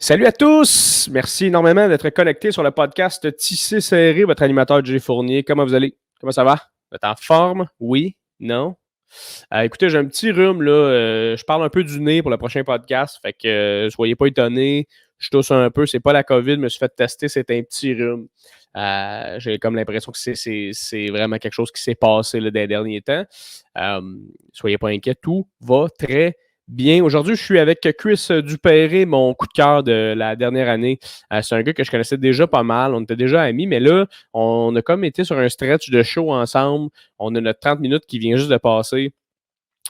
Salut à tous! Merci énormément d'être connectés sur le podcast Tissé Serré, votre animateur Jay Fournier. Comment vous allez? Comment ça va? Vous êtes en forme? Oui? Non? Écoutez, j'ai un petit rhume, là. Je parle un peu du nez pour le prochain podcast, fait que soyez pas étonnés. Je tousse un peu. C'est pas la COVID, je me suis fait tester, c'est un petit rhume. J'ai comme l'impression que c'est vraiment quelque chose qui s'est passé là, des derniers temps. Soyez pas inquiets, tout va très bien. Aujourd'hui, je suis avec Chris Dupéré, mon coup de cœur de la dernière année. C'est un gars que je connaissais déjà pas mal. On était déjà amis, mais là, on a comme été sur un stretch de show ensemble. On a notre 30 minutes qui vient juste de passer.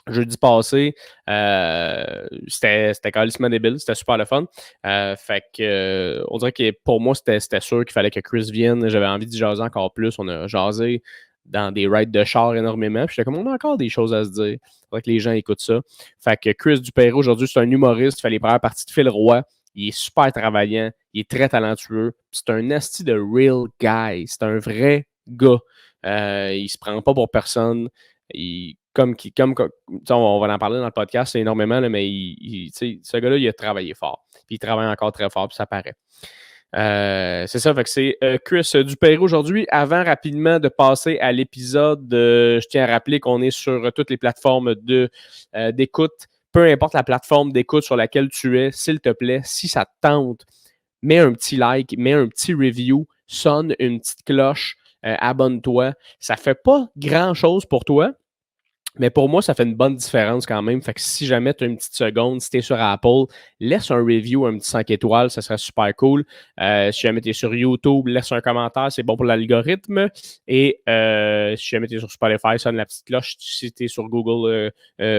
Jeudi passé, c'était carrément débile, c'était super le fun. Fait que, on dirait que pour moi, c'était sûr qu'il fallait que Chris vienne. J'avais envie d'y jaser encore plus. On a jasé dans des rides de char énormément. Puis j'étais comme, on a encore des choses à se dire. Il faudrait que les gens écoutent ça. Fait que Chris Dupéré, aujourd'hui, c'est un humoriste. Il fait les premières parties de Phil Roy. Il est super travaillant. Il est très talentueux. C'est un asti de real guy. C'est un vrai gars. Il se prend pas pour personne. On va en parler dans le podcast énormément, là, mais ce gars-là, il a travaillé fort. Puis il travaille encore très fort, puis ça paraît. C'est ça, fait que c'est Chris Dupéré aujourd'hui. Avant rapidement de passer à l'épisode, je tiens à rappeler qu'on est sur toutes les plateformes d'écoute. Peu importe la plateforme d'écoute sur laquelle tu es, s'il te plaît, si ça te tente, mets un petit like, mets un petit review, sonne une petite cloche, abonne-toi. Ça fait pas grand-chose pour toi, mais pour moi, ça fait une bonne différence quand même. Fait que si jamais tu as une petite seconde, si tu es sur Apple, laisse un review, un petit 5 étoiles, ça serait super cool. Si jamais tu es sur YouTube, laisse un commentaire, c'est bon pour l'algorithme. Et si jamais tu es sur Spotify, sonne la petite cloche. Si tu es sur Google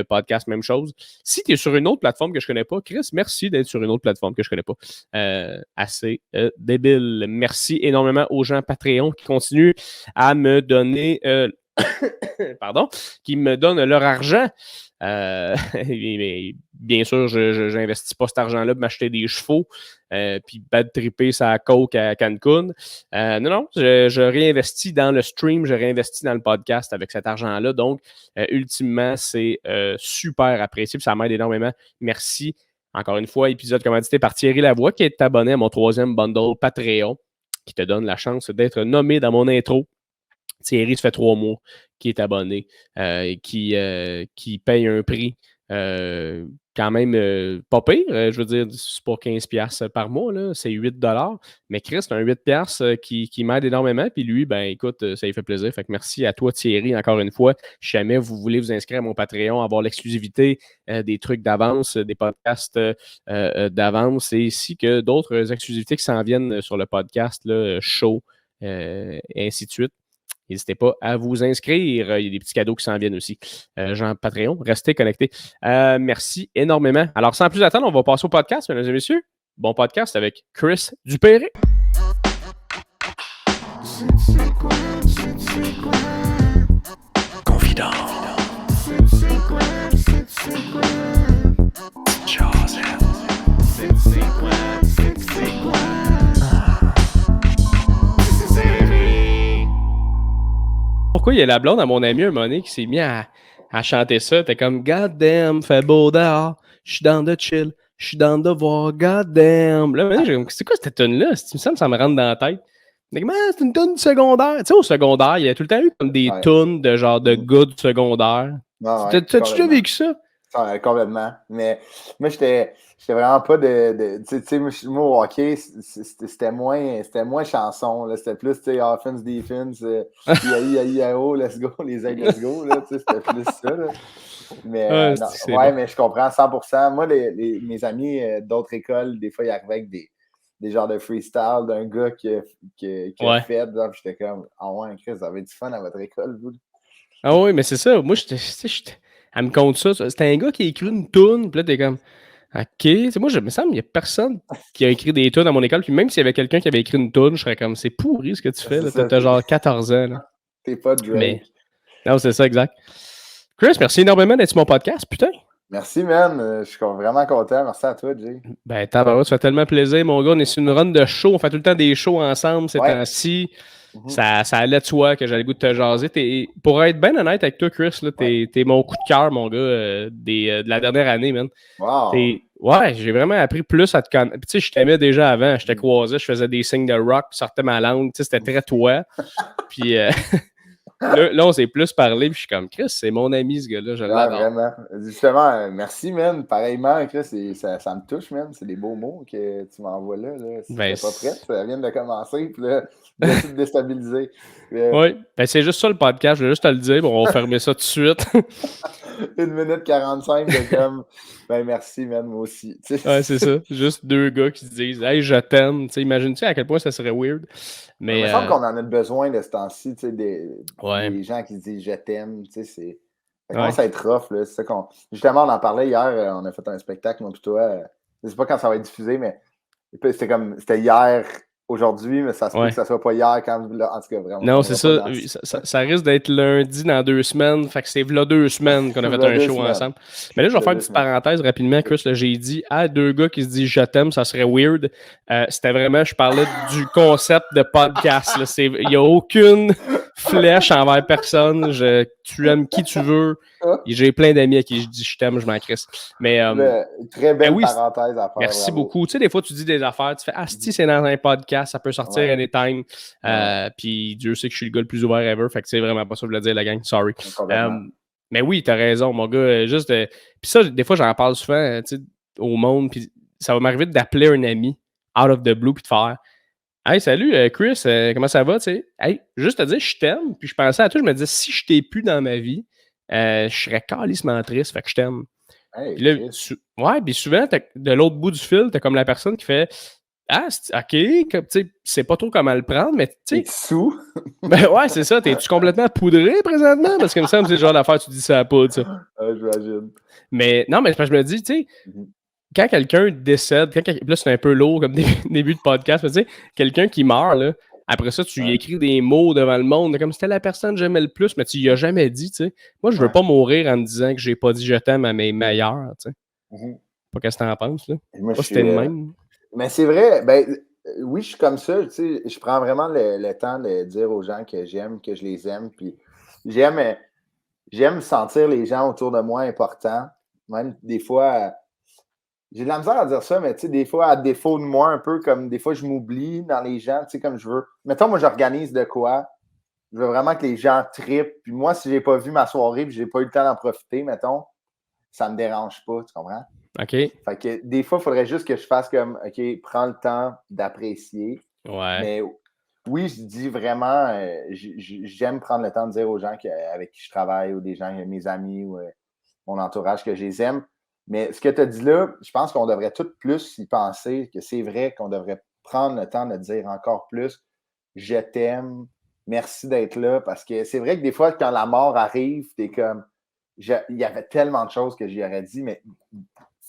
Podcast, même chose. Si tu es sur une autre plateforme que je connais pas, Chris, merci d'être sur une autre plateforme que je connais pas. Assez débile. Merci énormément aux gens Patreon qui continuent à me donner... pardon, qui me donnent leur argent. Mais bien sûr, je n'investis pas cet argent-là pour m'acheter des chevaux puis bad tripper sa coke à Cancun. Non, je réinvestis dans le stream, je réinvestis dans le podcast avec cet argent-là. Donc, ultimement, c'est super apprécié, ça m'aide énormément. Merci. Encore une fois, épisode commandité par Thierry Lavoie, qui est abonné à mon 3e bundle Patreon, qui te donne la chance d'être nommé dans mon intro. Thierry, ça fait 3 mois qu'il est abonné, qui paye un prix quand même pas pire. Je veux dire, c'est pour 15$ par mois, là, c'est 8$. Mais Chris, c'est un 8$ qui m'aide énormément. Puis lui, ben écoute, ça lui fait plaisir. Fait que merci à toi, Thierry, encore une fois. Si jamais vous voulez vous inscrire à mon Patreon, avoir l'exclusivité des trucs d'avance, des podcasts d'avance, et ainsi que d'autres exclusivités qui s'en viennent sur le podcast, là, show, et ainsi de suite. N'hésitez pas à vous inscrire. Il y a des petits cadeaux qui s'en viennent aussi. Jean Patreon, restez connectés. Merci énormément. Alors, sans plus attendre, on va passer au podcast, mesdames et messieurs. Bon podcast avec Chris Dupéré. Confident. Pourquoi il y a la blonde à mon ami un moment donné qui s'est mis à chanter ça? T'es comme God damn, fait beau dehors, je suis dans de chill, je suis dans de voir God damn. Là, c'est quoi cette tune-là? Ça me rentre dans la tête. C'est une tune du secondaire. Tu sais, au secondaire, il y a tout le temps eu comme des tunes de genre de gars du secondaire. T'as-tu déjà vécu ça? Complètement. Mais moi, j'étais vraiment pas de tu sais, moi, au hockey, c'était moins chanson. Là. C'était plus, tu sais, offense, defense, IAO, let's go, les ailes, let's go. Là, c'était plus ça. Là. Mais, mais je comprends 100%. Moi, mes amis d'autres écoles, des fois, ils arrivaient avec des genres de freestyle d'un gars qui a fait. Puis j'étais comme, ouais, Chris, vous avez du fun à votre école, vous. Ah oui, mais c'est ça. Moi, elle me compte ça. C'était un gars qui a écrit une toune, puis là, t'es comme, OK. Moi, il me semble qu'il n'y a personne qui a écrit des tunes à mon école, puis même s'il y avait quelqu'un qui avait écrit une toune, je serais comme, c'est pourri ce que tu fais. T'as genre 14 ans. Là. T'es pas Drake. Mais... Non, c'est ça, exact. Chris, merci énormément d'être sur mon podcast, putain. Merci, man. Je suis vraiment content. Merci à toi, Jay. Ben, ça fait tellement plaisir, mon gars. On est sur une run de show. On fait tout le temps des shows ensemble ces temps-ci. Ça allait de soi que j'avais le goût de te jaser. Pour être bien honnête avec toi, Chris, là, t'es mon coup de cœur, mon gars, de la dernière année, man. Wow! Ouais, j'ai vraiment appris plus à te connaître. Tu sais, je t'aimais déjà avant, je te croisais, je faisais des signes de rock, sortais ma langue, tu sais, c'était très toi. Puis là, on s'est plus parlé, puis je suis comme, Chris, c'est mon ami, ce gars-là, je l'adore. Vraiment. Justement, merci, man. Pareillement, Chris, ça me touche, man. C'est des beaux mots que tu m'envoies là. Si t'es pas prête, ça vient de commencer, puis là, tu vas tout déstabiliser. Oui, ben c'est juste ça le podcast, je vais juste te le dire, bon, on va fermer ça tout de suite. 1 minute 45 de comme, ben merci, man, moi aussi. Ouais, c'est ça. Juste deux gars qui se disent, hey, je t'aime. Imagine-tu à quel point ça serait weird. Mais il me semble qu'on en a besoin de ce temps-ci, des gens qui se disent je t'aime. Ça commence à être rough. Là. C'est ça justement, on en parlait hier, on a fait un spectacle, moi, puis toi. Je sais pas quand ça va être diffusé, mais c'était hier. Aujourd'hui, mais ça se peut que ça soit pas hier quand là, en tout cas, vraiment. Non, c'est ça. Ça risque d'être lundi dans 2 semaines. Fait que c'est là 2 semaines qu'on a fait un show ensemble. Mais là, je vais faire une petite parenthèse rapidement, Chris. J'ai dit, deux gars qui se disent je t'aime, ça serait weird. C'était vraiment, je parlais du concept de podcast. Il n'y a aucune flèche envers personne. Tu aimes qui tu veux. J'ai plein d'amis à qui je dis je t'aime, je m'en crisse. Mais très belle parenthèse à faire. Merci beaucoup. Tu sais, des fois, tu dis des affaires, tu fais si c'est dans un podcast, ça peut sortir anytime. Puis Dieu sait que je suis le gars le plus ouvert ever. Fait que c'est vraiment pas ça que je voulais dire, la gang. Sorry. Mais oui, t'as raison, mon gars. Puis ça, des fois, j'en parle souvent au monde. Puis ça va m'arriver d'appeler un ami out of the blue puis de faire hey, salut, Chris, comment ça va? Hey, juste te dire, je t'aime. Puis je pensais à toi, je me disais, si je t'ai plus dans ma vie, je serais calissement triste, fait que je t'aime. Hey, puis là, puis souvent, de l'autre bout du fil, t'as comme la personne qui fait ah, ok, c'est pas trop comment le prendre, mais tu sais. T'es sous? Ben ouais, c'est ça. T'es-tu complètement poudré présentement? Parce que me semble que c'est le genre d'affaire, tu dis ça à poudre, ça. J'imagine. Mais non, mais je me dis, tu sais, quand quelqu'un décède, là, c'est un peu lourd comme début de podcast, mais tu sais, quelqu'un qui meurt, là, après ça, tu y écris des mots devant le monde, comme c'était la personne que j'aimais le plus, mais tu y as jamais dit, tu sais. Moi, je veux pas mourir en me disant que j'ai pas dit je t'aime à mes meilleurs, tu sais. Pas qu'est-ce que t'en penses, là. Moi, c'était le même. Mais c'est vrai, oui, je suis comme ça, tu sais, je prends vraiment le temps de dire aux gens que j'aime, que je les aime, puis j'aime sentir les gens autour de moi importants, même des fois, j'ai de la misère à dire ça, mais tu sais, des fois, à défaut de moi, un peu comme des fois, je m'oublie dans les gens, tu sais, comme je veux. Mettons, moi, j'organise de quoi, je veux vraiment que les gens trippent, puis moi, si j'ai pas vu ma soirée, puis j'ai pas eu le temps d'en profiter, mettons, ça me dérange pas, tu comprends? OK. Fait que des fois, il faudrait juste que je fasse comme, OK, prends le temps d'apprécier. Ouais. Mais oui, je dis vraiment, j'aime prendre le temps de dire aux gens avec qui je travaille ou des gens, mes amis ou mon entourage que je les aime. Mais ce que tu as dit là, je pense qu'on devrait tout plus y penser, que c'est vrai qu'on devrait prendre le temps de dire encore plus, je t'aime, merci d'être là. Parce que c'est vrai que des fois, quand la mort arrive, t'es comme, il y avait tellement de choses que j'y aurais dit, mais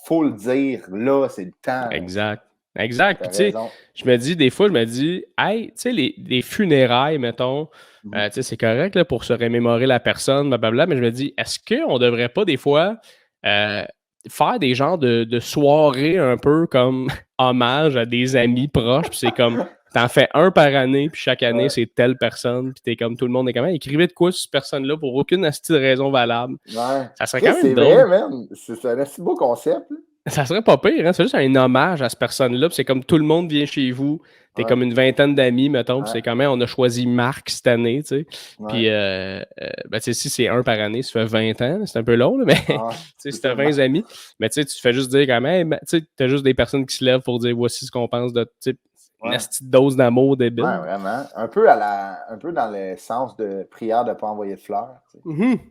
faut le dire, là, c'est le temps. Exact. Puis, tu sais, je me dis, des fois, hey, tu sais, les funérailles, mettons, tu sais, c'est correct là, pour se remémorer la personne, blablabla, mais je me dis, est-ce qu'on devrait pas, des fois, faire des genres de soirées un peu comme hommage à des amis proches, puis c'est comme, t'en fais un par année, puis chaque année, c'est telle personne, puis t'es comme, tout le monde est comme, écrivez de quoi sur cette personne-là pour aucune raison valable. Ouais. Ça serait quand même drôle. C'est vrai, man. C'est un assez beau concept. Là. Ça serait pas pire, hein? C'est juste un hommage à cette personne-là. C'est comme tout le monde vient chez vous. T'es comme une vingtaine d'amis, mettons. Puis c'est quand même, on a choisi Marc cette année, tu sais. Puis, tu sais, si c'est un par année, ça fait 20 ans. C'est un peu long, là, mais tu sais, si t'as 20 amis. Mais tu sais, tu fais juste dire quand même, tu sais, t'as juste des personnes qui se lèvent pour dire voici ce qu'on pense de, tu sais, une petite dose d'amour débile. Ouais, vraiment. Un peu dans le sens de prière de ne pas envoyer de fleurs. Tu sais.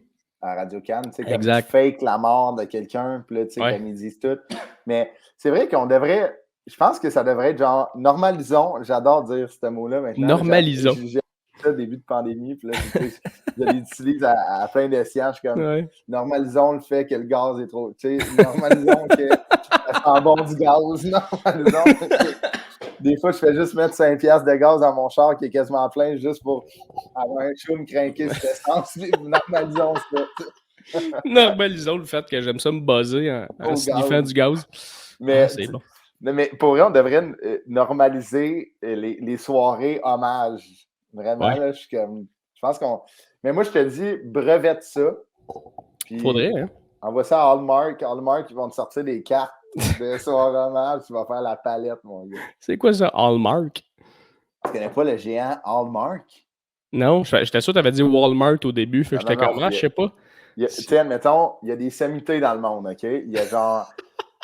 À Radio-Can, tu sais, comme tu fake la mort de quelqu'un, puis là, tu sais, comme ils disent tout. Mais c'est vrai qu'on devrait, je pense que ça devrait être genre, normalisons, j'adore dire ce mot-là maintenant. Normalisons. J'ai ça au début de pandémie, puis là, je l'utilise à plein d'essais, je suis comme, normalisons le fait que le gaz est trop, tu sais, normalisons que ça sent bon du gaz, normalisons. Des fois, je fais juste mettre 5$ de gaz dans mon char qui est quasiment plein juste pour avoir un show me craquer sur l'essence. Normalisons ça. Normalisons le fait que j'aime ça me buzzer en sniffant du gaz. Mais, c'est bon. Mais pour vrai, on devrait normaliser les soirées hommages. Vraiment, Ouais. là, je pense qu'on... Mais moi, je te dis, brevette ça. Puis Faudrait, hein? envoie ça à Hallmark. Hallmark, ils vont te sortir des cartes de soir roman, tu vas faire la palette, mon gars. C'est quoi ça, Hallmark? Tu connais pas le géant Hallmark? Non, j'étais sûr que tu avais dit Walmart au début, fait que Non, j'étais comme, je il sais pas. tu sais, admettons, il y a des sommités dans le monde, OK? Il y a genre,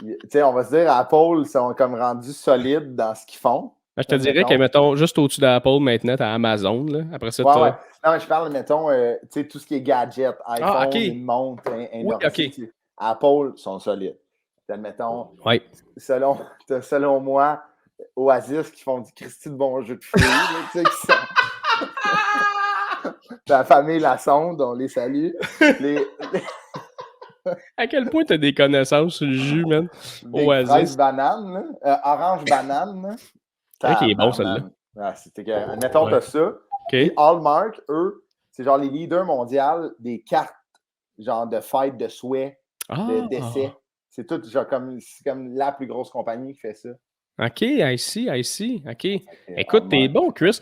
tu sais, on va se dire, Apple sont comme rendus solides dans ce qu'ils font. Je te dirais que, mettons, juste au-dessus d'Apple, maintenant, t'as Amazon, là. Après ça, Ouais. t'as... Non, mais je parle, mettons, tu sais, tout ce qui est gadget, Ah, iPhone, OK. une montre, un Oui, ordi, OK. tu sais, Apple sont solides. Admettons, Oui. selon moi, Oasis qui font du Christy de bon jeu de fruits, là, tu sais, qui sont... La famille Lassonde, on les salue. À quel point t'as des connaissances sur le jus, man? Des Oasis. fraises bananes, là. Orange banane, là. C'est vrai qu'il est bon, celle-là. Ah, mettons, t'as ça. OK. Puis Hallmark, eux, c'est genre les leaders mondiaux des cartes, genre de fêtes, de souhaits, de décès. C'est tout, genre, c'est comme la plus grosse compagnie qui fait ça. OK, I see. OK. Écoute, t'es bon, Chris.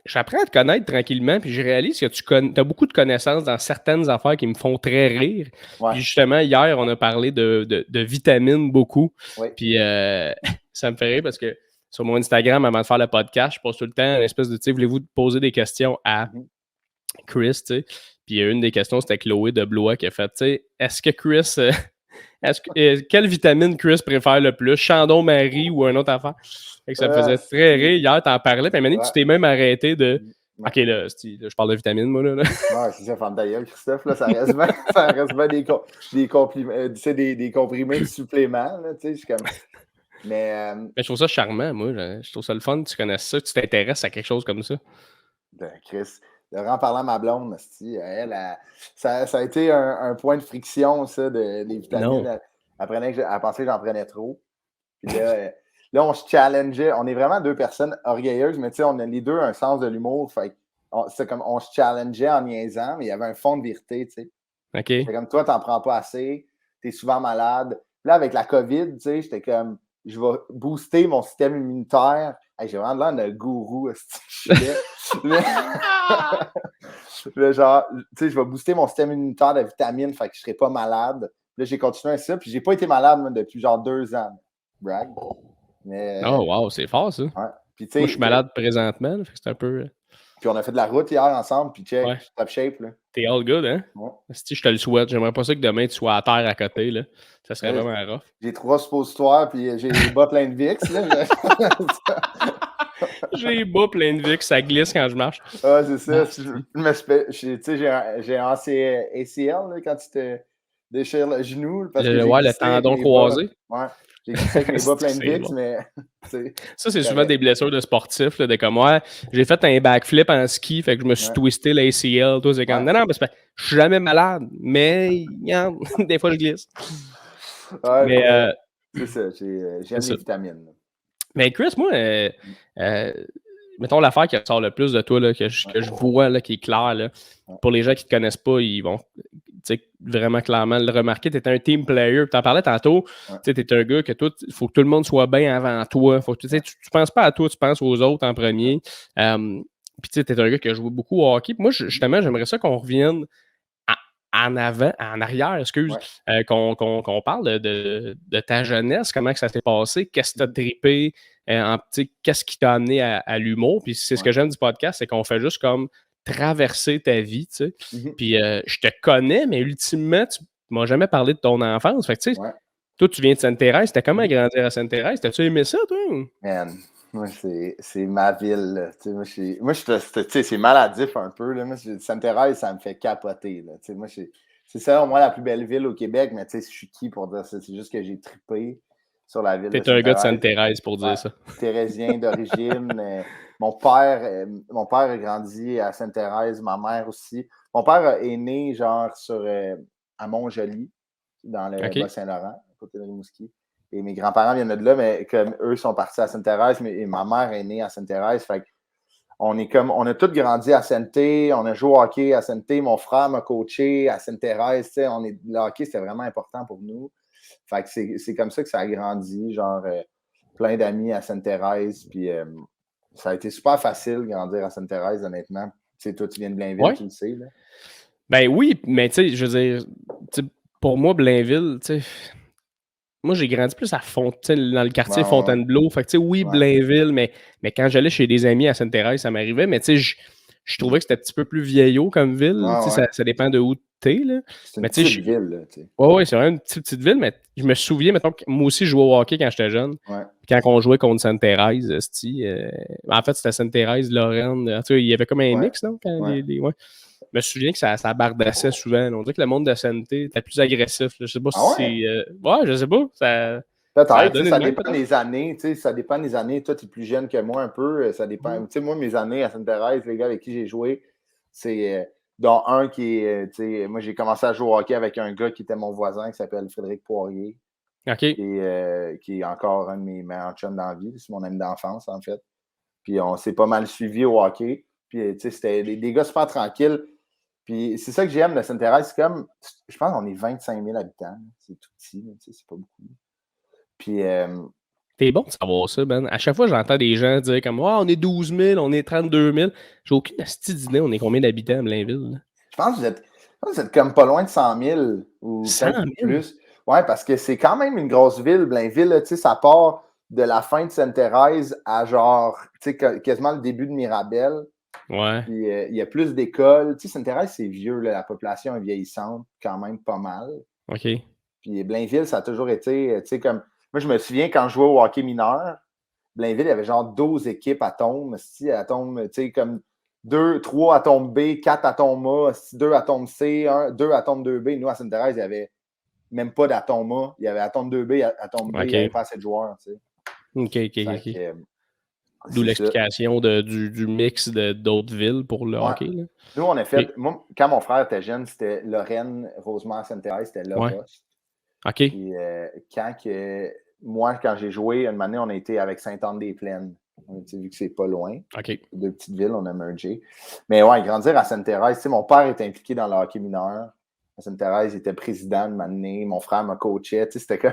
J'apprends à te connaître tranquillement, puis je réalise que tu as beaucoup de connaissances dans certaines affaires qui me font très rire. Ouais. Puis justement, hier, on a parlé de vitamines beaucoup. Oui. Puis ça me fait rire parce que sur mon Instagram, avant de faire le podcast, je pose tout le temps une espèce de, tu sais, voulez-vous poser des questions à Chris, tu sais? Puis une des questions, c'était Chloé de Blois qui a fait, tu sais, est-ce que Chris... quelle vitamine Chris préfère le plus? Chandon-Marie ou une autre affaire? Fait que ça me faisait très rire. Hier, t'en parlais. Puis à un moment donné, tu t'es même arrêté de... OK, là, je parle de vitamines, moi, là. Ouais, c'est ça, femme d'ailleurs, Christophe. Là, ça reste bien des comprimés de suppléments. Là, tu sais, je suis comme... Mais je trouve ça charmant, moi. Je trouve ça le fun. Tu connais ça. Tu t'intéresses à quelque chose comme ça. Chris, en parlant à ma blonde, ça a été un point de friction, ça, des vitamines. Elle pensait que j'en prenais trop. Puis là, on se challengeait. On est vraiment deux personnes orgueilleuses, mais tu sais, on a les deux un sens de l'humour. Fait c'est comme on se challengeait en niaisant, mais il y avait un fond de vérité, tu sais. OK. C'est comme toi, t'en prends pas assez, t'es souvent malade. Là, avec la COVID, tu sais, j'étais comme, je vais booster mon système immunitaire. Hey, j'ai vraiment l'air d'un gourou. Là, genre, tu sais, je vais booster mon système immunitaire de vitamines, fait que je serai pas malade. Là, j'ai continué avec ça, puis j'ai pas été malade moi, depuis genre 2 ans. Brag. Mais, oh, wow, c'est fort, ça. Ouais. Puis, moi, je suis malade présentement, là, fait que c'est un peu... Puis on a fait de la route hier ensemble, puis check, je suis top shape, là. T'es all good, hein? Ouais. Si je te le souhaite, j'aimerais pas ça que demain tu sois à terre à côté, là. Ça serait vraiment rough. J'ai 3 suppositoires, puis j'ai les bas pleins de Vicks, là. J'ai les bas pleins de Vicks, ça glisse quand je marche. Ah, c'est ça. Tu sais, j'ai un ACL, là, quand tu te déchires le genou. Parce que le tendon croisé. Ouais. J'ai glissé avec mes bas pleins de Vicks, mais... Ça, c'est souvent des blessures de sportifs, là, de comme, j'ai fait un backflip en ski, fait que je me suis twisté l'ACL. Toi, c'est comme, non, parce que je suis jamais malade, mais des fois, je glisse. Ouais, mais c'est ça, j'aime les vitamines. Mais Chris, moi, mettons l'affaire qui ressort le plus de toi, là, que je vois, là, qui est claire, là, pour les gens qui ne te connaissent pas, ils vont vraiment clairement le remarquer. Tu es un team player. Tu en parlais tantôt. Tu es un gars que il faut que tout le monde soit bien avant toi. Faut que, tu ne penses pas à toi, tu penses aux autres en premier. Puis tu es un gars qui a joué beaucoup au hockey. Puis moi, justement, j'aimerais ça qu'on revienne en arrière, qu'on parle de ta jeunesse, comment que ça s'est passé, qu'est-ce que tu as trippé, qu'est-ce qui t'a amené à l'humour. Puis c'est ce que j'aime du podcast, c'est qu'on fait juste comme traverser ta vie, tu sais. Puis je te connais, mais ultimement, tu m'as jamais parlé de ton enfance. Fait que tu sais, toi, tu viens de Sainte-Thérèse, t'as comment grandir à Sainte-Thérèse? T'as-tu aimé ça, toi? Man, moi, c'est ma ville, là. Moi, c'est maladif un peu, là. Moi, Sainte-Thérèse, ça me fait capoter, là. Moi, c'est ça, au moins, la plus belle ville au Québec, mais tu sais, je suis qui pour dire ça? C'est juste que j'ai trippé sur la ville. T'es un gars de Sainte-Thérèse pour dire ça. Thérésien d'origine. Mon père a grandi à Sainte-Thérèse, ma mère aussi. Mon père est né, genre, à Montjoly, dans le Bas-Saint-Laurent, à côté de Rimouski. Et mes grands-parents viennent de là, mais comme eux sont partis à Sainte-Thérèse, et ma mère est née à Sainte-Thérèse. Fait on a tous grandi à Sainte-Thé, on a joué au hockey à Sainte-Thé, mon frère m'a coaché à Sainte-Thérèse. Le hockey, c'était vraiment important pour nous. Fait que c'est comme ça que ça a grandi, genre plein d'amis à Sainte-Thérèse. Puis ça a été super facile de grandir à Sainte-Thérèse, honnêtement. Tu sais, toi, tu viens de Blainville, Ouais. tu le sais, là. Ben oui, mais tu sais, je veux dire, tu sais, pour moi, Blainville, tu sais, moi, j'ai grandi plus à dans le quartier Ouais. Fontainebleau. Fait que, tu sais, oui, Ouais. Blainville, mais quand j'allais chez des amis à Sainte-Thérèse, ça m'arrivait. Mais, tu sais, je trouvais que c'était un petit peu plus vieillot comme ville. Tu sais, Ouais. ça dépend de où t'es, là. C'est une Mais, tu sais, petite ville, là, tu sais. ouais, c'est vraiment une petite ville. Mais je me souviens, mettons, que moi aussi, je jouais au hockey quand j'étais jeune. Ouais. Quand on jouait contre Sainte-Thérèse, en fait, c'était Sainte-Thérèse, Lorraine. Tu sais, il y avait comme un Ouais. mix, non? Quand Ouais. ouais. Je me souviens que ça bardassait souvent. On dirait que le monde de santé était plus agressif. Je sais pas Ah si ouais? c'est. Ouais, je sais pas. Ça a Peut-être, tu sais, donné de ça même, dépend peut-être. des années, tu sais, ça dépend des années. Toi, tu es plus jeune que moi un peu, ça dépend. Mhm. Tu sais, moi, mes années à Sainte-Thérèse, les gars avec qui j'ai joué, c'est dont un qui est, tu sais, moi, j'ai commencé à jouer au hockey avec un gars qui était mon voisin, qui s'appelle Frédéric Poirier, OK. qui est encore un de mes meilleurs chums dans la vie, c'est mon ami d'enfance, en fait. Puis on s'est pas mal suivi au hockey. Puis, tu sais, c'était des gars super tranquilles. Puis c'est ça que j'aime de Sainte-Thérèse, c'est comme, je pense qu'on est 25 000 habitants, c'est tout petit, tu sais, c'est pas beaucoup. Puis, T'es bon de savoir ça, Ben. À chaque fois, j'entends des gens dire comme on est 12 000, on est 32 000. J'ai aucune astuce d'idée, on est combien d'habitants à Blainville? Là? je pense que vous êtes comme pas loin de 100 000 ou 100 peut-être 000? plus. Ouais, parce que c'est quand même une grosse ville, Blainville. Là, tu sais, ça part de la fin de Sainte-Thérèse à genre, tu sais, quasiment le début de Mirabel. Ouais. Puis il y a plus d'écoles. Tu sais, Sainte-Thérèse, c'est vieux, là, la population est vieillissante quand même pas mal. OK. Puis Blainville, ça a toujours été, tu sais, comme. Moi, je me souviens quand je jouais au hockey mineur, Blainville, il y avait genre 12 équipes atomes. Atomes, tu sais, comme 3 atomes B, 4 atomes A, 2 atomes C, 2 atomes 2B. Nous, à Sainte-Thérèse, il n'y avait même pas d'atome A. Il y avait atome 2B, atome B, il n'y avait OK. pas assez de joueurs, tu sais. Fait OK. que, D'où c'est ça. l'explication du mix d'autres villes pour le Ouais. hockey. Là. Nous, on a OK. fait. Moi, quand mon frère était jeune, c'était Lorraine, Rosemont, Sainte-Thérèse, c'était Ouais. Loroche. OK. Puis quand j'ai joué, une année, on a été avec Sainte-Anne-des-Plaines. Vu que c'est pas loin. OK. Deux petites villes, on a mergé. Mais ouais, grandir à Sainte-Thérèse, tu sais, mon père était impliqué dans le hockey mineur. À Sainte-Thérèse, il était président de m'année. Mon frère me coachait. Tu sais, c'était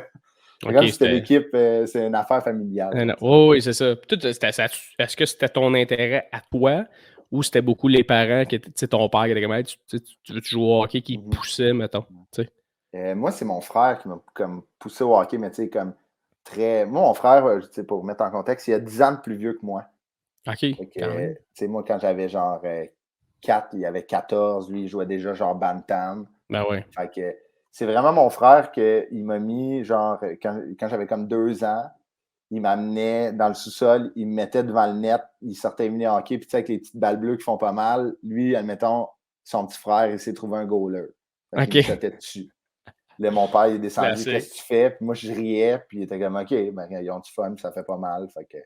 OK, comme si c'était l'équipe, c'est une affaire familiale. Oh, oui, c'est ça. Puis toi, est-ce que c'était ton intérêt à toi ou c'était beaucoup les parents qui étaient, tu sais, ton père qui était comme, hey, tu veux jouer au hockey qui Mhm. poussait, mettons, tu sais? Moi, c'est mon frère qui m'a comme poussé au hockey, mais tu sais, comme très. Moi, mon frère, tu sais, pour mettre en contexte, il a 10 ans de plus vieux que moi. OK, Fait que, quand tu même. sais, moi, quand j'avais genre 4, il avait 14, lui, il jouait déjà genre Bantam. Ben ouais. Fait que c'est vraiment mon frère qui m'a mis, genre, quand j'avais comme 2 ans, il m'amenait dans le sous-sol, il me mettait devant le net, il sortait mini hockey, puis tu sais, avec les petites balles bleues qui font pas mal, lui, admettons, son petit frère, il s'est trouvé un goaler. Fait qu'il me OK. shotait dessus. Là, mon père, il est descendu, Classique. qu'est-ce que tu fais? Puis moi, je riais, puis il était comme, OK, ben, ils ont du fun, puis ça fait pas mal. Fait que,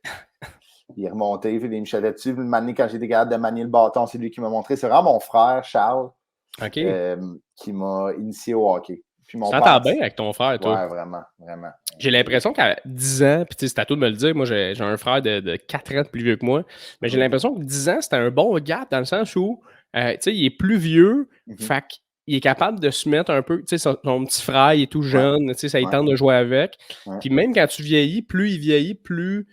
il est remonté, puis il me shotait dessus. Puis une année, quand j'étais capable de manier le bâton, c'est lui qui m'a montré. C'est vraiment mon frère, Charles, OK. qui m'a initié au hockey. Puis Tu mon t'entends père, bien avec ton frère, toi. ouais, vraiment, vraiment. J'ai l'impression qu'à 10 ans, puis tu sais, c'est à toi de me le dire, moi j'ai un frère de 4 ans de plus vieux que moi, mais j'ai Mhm. l'impression que 10 ans, c'était un bon gap dans le sens où, tu sais, il est plus vieux, Mhm. fait qu'il est capable de se mettre un peu, tu sais, son petit frère, il est tout Ouais, jeune, tu sais, ça il ouais, tente de jouer avec. ouais. Puis même quand tu vieillis, plus il vieillit, plus.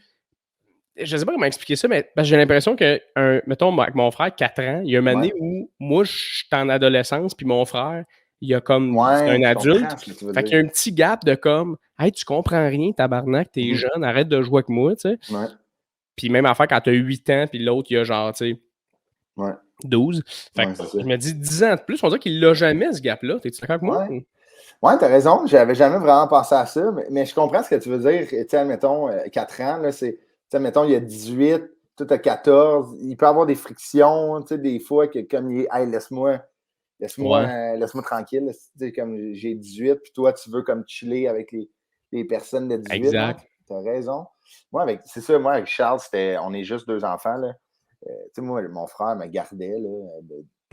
Je sais pas comment expliquer ça, mais parce que j'ai l'impression que, mettons, avec mon frère, 4 ans, il y a une Ouais, année où moi, je suis en adolescence, puis mon frère, c'est un ouais, je adulte. comprends ce que tu veux Fait dire. qu'il y a un petit gap de comme, hey, tu comprends rien, tabarnak, t'es Mhm. jeune, arrête de jouer avec moi, tu sais. Ouais, Puis même affaire quand t'as 8 ans, puis l'autre, il a genre, tu sais, ouais, 12. Fait que ouais, c'est ça. je me dis 10 ans de plus, on dirait qu'il l'a jamais, ce gap-là. T'es-tu d'accord avec moi? Ouais. Ouais, t'as raison. J'avais jamais vraiment pensé à ça, mais je comprends ce que tu veux dire. Tu sais, admettons, 4 ans, là, c'est. Tu sais, admettons, il y a 18, tout à 14. Il peut y avoir des frictions, tu sais, des fois, que comme il est, hey, Ouais, laisse-moi tranquille. Là, tu sais, comme j'ai 18, puis toi, tu veux comme chiller avec les personnes de 18. Ouais, exact. t'as raison. C'est ça, moi, avec Charles, on est juste 2 enfants, là. Tu sais, moi, mon frère me gardait, là.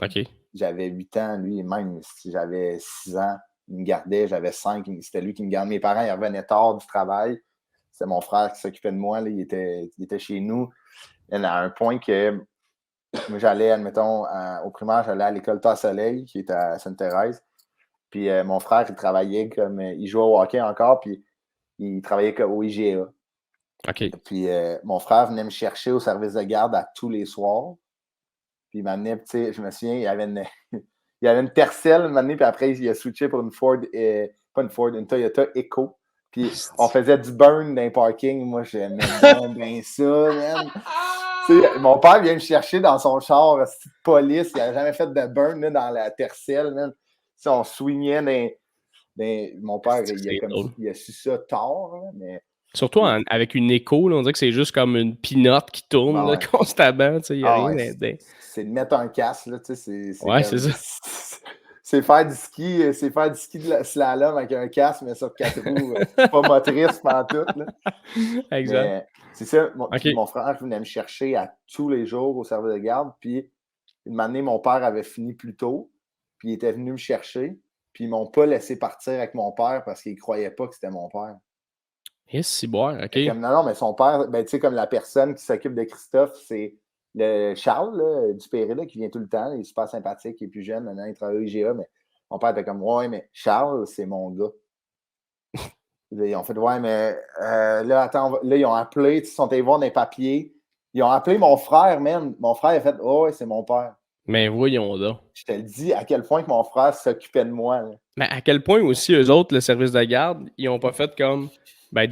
OK. J'avais 8 ans, lui, même si j'avais 6 ans, il me gardait, j'avais 5, c'était lui qui me gardait. Mes parents, ils revenaient tard du travail. C'était mon frère qui s'occupait de moi, là, il était chez nous. Il y en a un point que moi, j'allais, admettons, au primaire, j'allais à l'école Tas-Soleil, qui est à Sainte-Thérèse. Puis mon frère, il travaillait il jouait au hockey encore, puis il travaillait au IGA. OK. Puis mon frère venait me chercher au service de garde à tous les soirs. Puis il m'amenait, tu sais, je me souviens, il y avait une Tercel un moment donné, puis après, il a switché pour une Ford, pas une Ford, une Toyota Echo. Puis on faisait du burn dans les parkings. Moi, j'aimais bien ça, man. Tu sais, mon père vient me chercher dans son char, petite police. Il n'avait jamais fait de burn là, dans la Tercel, man. Si on swingait mon père, il a su ça tard, là, mais. Surtout avec une écho, là, on dirait que c'est juste comme une pinotte qui tourne là, constamment. Il n'y a rien c'est de mettre un casque. Là, c'est c'est ça. C'est faire du ski de slalom avec un casque, mais sur 4 roues, pas motrice pantoute. Là. Exact. Mais c'est ça. Mon frère venait me chercher à tous les jours au service de garde. Puis une année, mon père avait fini plus tôt. Puis il était venu me chercher. Puis ils m'ont pas laissé partir avec mon père parce qu'ils ne croyaient pas que c'était mon père. C'est bon, OK. Non, mais son père, ben, tu sais, comme la personne qui s'occupe de Christophe, c'est le Charles là, Dupéré, là, qui vient tout le temps. Il est super sympathique, il est plus jeune, maintenant il travaille au IGA, mais mon père était comme, ouais, mais Charles, c'est mon gars. Ils ont fait, ouais, mais là, attends, là, ils ont appelé, ils sont allés voir dans les papiers. Ils ont appelé mon frère, man. Mon frère a fait, oh, ouais, c'est mon père. Mais voyons donc. Je te le dis, à quel point que mon frère s'occupait de moi. Là. Mais à quel point aussi, eux autres, le service de garde, ils n'ont pas fait comme, ben,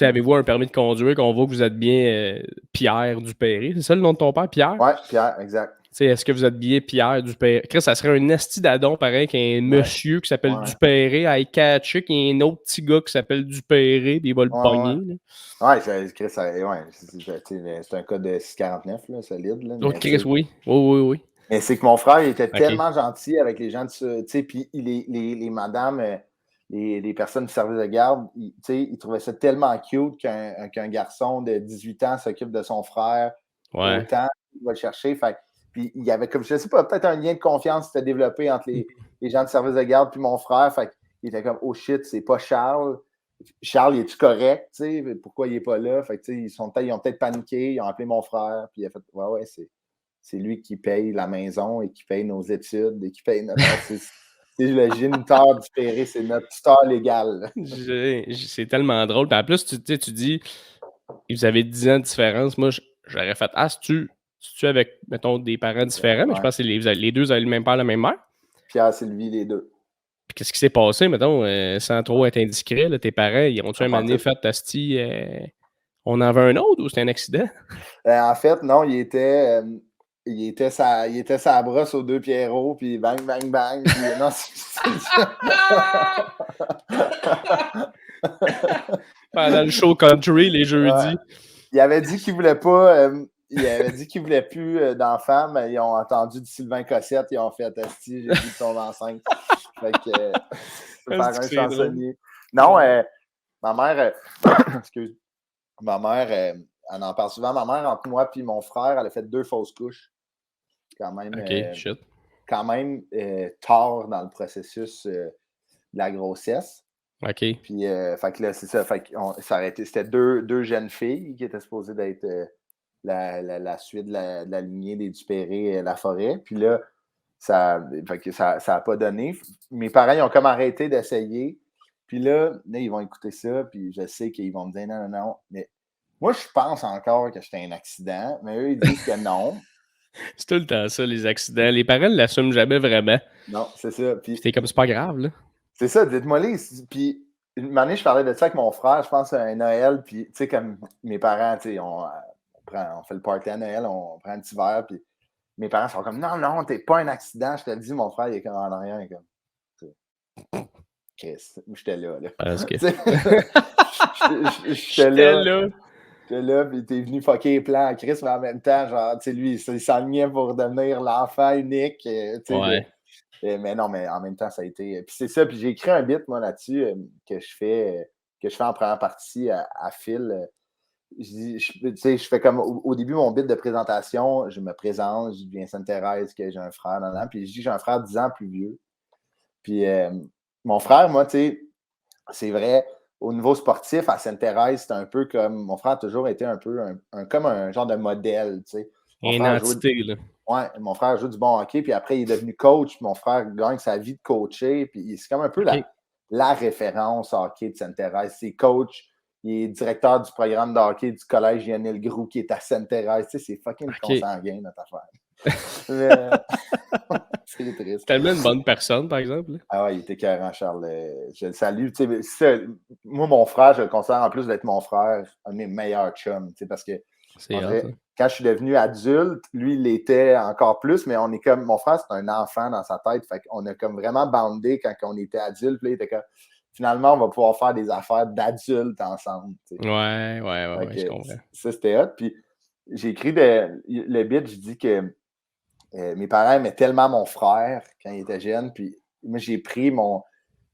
avez-vous un permis de conduire qu'on voit que vous êtes bien Pierre Dupéré? C'est ça le nom de ton père, Pierre? Ouais, Pierre, exact. Est-ce que vous êtes bien Pierre Dupéré? Chris, ça serait un esti d'adon pareil qu'un monsieur qui s'appelle Dupéré à catcher qu'il y a un autre petit gars qui s'appelle Dupéré puis il va le pogner. Ouais, Chris, c'est un cas de 649, là, solide. Là, donc, Chris, oui. Mais c'est que mon frère, il était tellement gentil avec les gens, tu sais, puis les madames, les personnes du service de garde, ils trouvaient ça tellement cute qu'un garçon de 18 ans s'occupe de son frère. Autant, il va le chercher. Fait, puis il y avait comme, je sais pas, peut-être un lien de confiance qui s'était développé entre les gens du service de garde puis mon frère. Fait il était comme, oh shit, c'est pas Charles. Charles, il est-tu correct? T'sais? Pourquoi il n'est pas là? Fait que, ils ont peut-être paniqué, ils ont appelé mon frère, puis il a fait, ouais, c'est lui qui paye la maison et qui paye nos études et qui paye notre. C'est le géniteur Dupéré, c'est notre tuteur légal. C'est tellement drôle. Puis en plus, tu dis, vous avez 10 ans de différence. Moi, j'aurais fait, si tu avec, mettons, des parents différents, mais je pense que les deux avaient le même père, la même mère. Pierre, Sylvie, les deux. Puis qu'est-ce qui s'est passé, mettons, sans trop être indiscret, là, tes parents, ils ont-tu un moment donné fait Asti, on en veut un autre ou c'était un accident? En fait, non, il était sa brosse aux deux Pierrots, puis bang, bang, bang. Puis, non, Pendant le show country, les jeudis. Il avait dit qu'il voulait pas. Il avait dit qu'il voulait plus d'enfants, mais ils ont entendu du Sylvain Cossette, ils ont fait Asti, j'ai dit qu'ils sont enceintes. Fait que faire un chansonnier. Non, ma mère, excuse, ma mère, elle en parle souvent. Ma mère, entre moi et mon frère, elle a fait 2 fausses couches. Quand même, quand même tard dans le processus de la grossesse. OK. Puis, fait que là, c'est ça. Fait c'était deux jeunes filles qui étaient supposées d'être la suite de la lignée des Dupéré la forêt. Puis là, ça n'a pas donné. Mes parents, ils ont comme arrêté d'essayer. Puis là, ils vont écouter ça. Puis je sais qu'ils vont me dire non. Mais moi, je pense encore que c'était un accident. Mais eux, ils disent que non. C'est tout le temps ça, les accidents. Les parents ne l'assument jamais vraiment. Non, c'est ça. Puis c'était comme, c'est pas grave, là. C'est ça, dites-moi les. Puis, une année, je parlais de ça avec mon frère, je pense à un Noël, puis, tu sais, comme mes parents, tu sais, on fait le party à Noël, on prend un petit verre, puis mes parents sont comme, non, t'es pas un accident, je te le dis, mon frère, il est comme en arrière, il est comme, Chris, j'étais là. Parce que... J'étais là. J'étais là, puis t'es venu fucker les plans à Chris, mais en même temps, genre, tu sais, lui, il s'enlignait pour devenir l'enfant unique, tu sais. Mais non, mais en même temps, ça a été. Puis c'est ça, puis j'ai écrit un bit, moi, là-dessus, que je fais en première partie à Phil. Je fais comme au début, mon bit de présentation, je me présente, je dis bien Sainte-Thérèse, que j'ai un frère, puis je dis que j'ai un frère 10 ans plus vieux. Puis mon frère, moi, tu sais, c'est vrai, au niveau sportif, à Sainte-Thérèse, c'est un peu comme. Mon frère a toujours été un peu comme un genre de modèle, tu sais. Une entité, là. Ouais, mon frère joue du bon hockey, puis après, il est devenu coach. Mon frère gagne sa vie de coacher, puis c'est comme un peu la référence hockey de Sainte-Thérèse. C'est coach, il est directeur du programme de hockey du collège Lionel Groux qui est à Sainte-Thérèse. Tu sais, c'est fucking consanguin, notre affaire. Mais, c'est triste. Tellement une bonne personne, par exemple. Là. Ah ouais, il était écœurant, Charles. Je le salue. Tu sais, moi, mon frère, je le considère en plus d'être mon frère, un de mes meilleurs chums. Tu sais, parce que quand je suis devenu adulte, lui, il l'était encore plus, mais on est comme. Mon frère, c'est un enfant dans sa tête. Fait qu'on a comme vraiment bandé quand on était adulte. Puis là, il était comme. Finalement, on va pouvoir faire des affaires d'adultes ensemble. Tu sais. Ouais, je comprends. Ça, c'était hot. Puis j'ai écrit le bit, je dis que mes parents aimaient tellement mon frère quand il était jeune. Puis moi, j'ai pris mon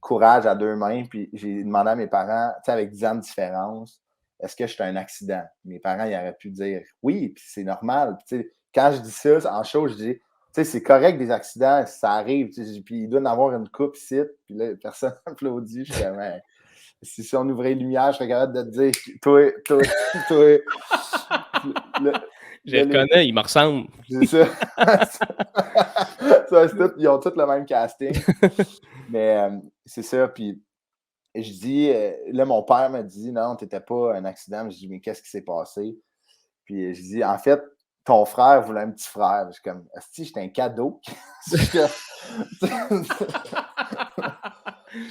courage à deux mains. Puis j'ai demandé à mes parents, tu sais, avec 10 ans de différence, est-ce que j'étais un accident? Mes parents, ils auraient pu dire oui, puis c'est normal. Puis, tu sais, quand je dis ça, en show, je dis, tu sais, c'est correct des accidents, ça arrive. Puis il doit en avoir une coupe ici. Puis là, personne n'applaudit. Je suis comme, si on ouvrait les lumières, je serais capable de te dire, toi. Je le connais, il me ressemble. C'est ça. Ils ont tous le même casting. Mais c'est ça. Puis je dis, là, mon père m'a dit, non, t'étais pas un accident. Je dis, mais qu'est-ce qui s'est passé? Puis je dis, en fait, ton frère voulait un petit frère. Je suis comme, si j'étais un cadeau.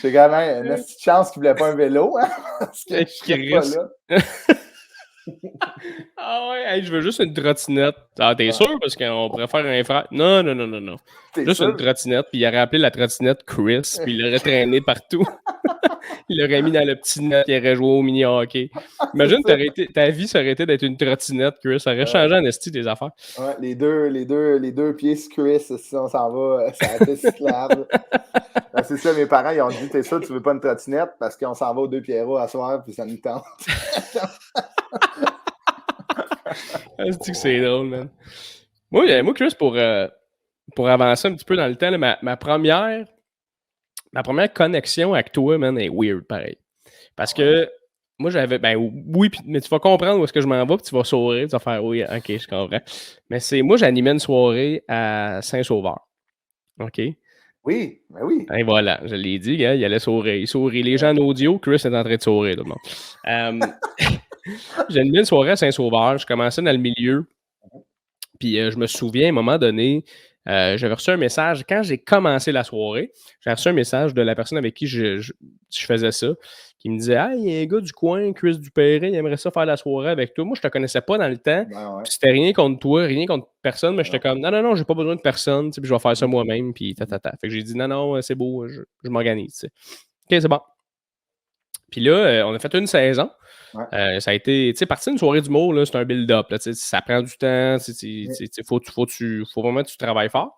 J'ai quand même une petite chance qu'il voulait pas un vélo. Hein, parce que je serais pas là. Ah ouais, hey, je veux juste une trottinette. Ah, t'es sûr? Parce qu'on pourrait faire un frère. Non. Juste sûr? Une trottinette, puis il aurait appelé la trottinette Chris, puis il l'aurait traîné partout. Il l'aurait mis dans le petit net, il aurait joué au mini-hockey. Imagine, ta vie, ça aurait été d'être une trottinette, Chris. Ça aurait changé en esti des affaires. Ouais, les deux pieds sur Chris, si on s'en va, ça a été cyclable. C'est ça, mes parents, ils ont dit, t'es sûr, tu veux pas une trottinette? Parce qu'on s'en va aux deux Pierrots à soir, puis ça nous tente. C'est drôle, man. Moi, Chris, pour avancer un petit peu dans le temps, là, ma première connexion avec toi, man, est weird, pareil. Parce que moi, j'avais. Ben oui, mais tu vas comprendre où est-ce que je m'en vais, puis tu vas sourire, tu vas faire oui, ok, je comprends. Mais moi, j'animais une soirée à Saint-Sauveur. OK? Oui, ben oui. Et voilà, je l'ai dit, il allait sourire. Il sourit. Les gens en audio, Chris est en train de sourire, tout le monde. J'animais une soirée à Saint-Sauveur. Je commençais dans le milieu. Puis je me souviens, à un moment donné, j'avais reçu un message. Quand j'ai commencé la soirée, j'ai reçu un message de la personne avec qui je faisais ça, qui me disait « Hey, il y a un gars du coin, Chris Dupéret, il aimerait ça faire la soirée avec toi. » Moi, je te connaissais pas dans le temps. Ouais. C'était rien contre toi, rien contre personne, mais j'étais comme « Non, j'ai pas besoin de personne, puis je vais faire ça moi-même. » Puis Fait que j'ai dit « Non, c'est beau, je m'organise. » OK, c'est bon. Puis là, on a fait une saison. Ouais. Ça a été, tu sais, partir d'une soirée d'humour, c'est un build-up. Ça prend du temps. Faut vraiment que tu travailles fort.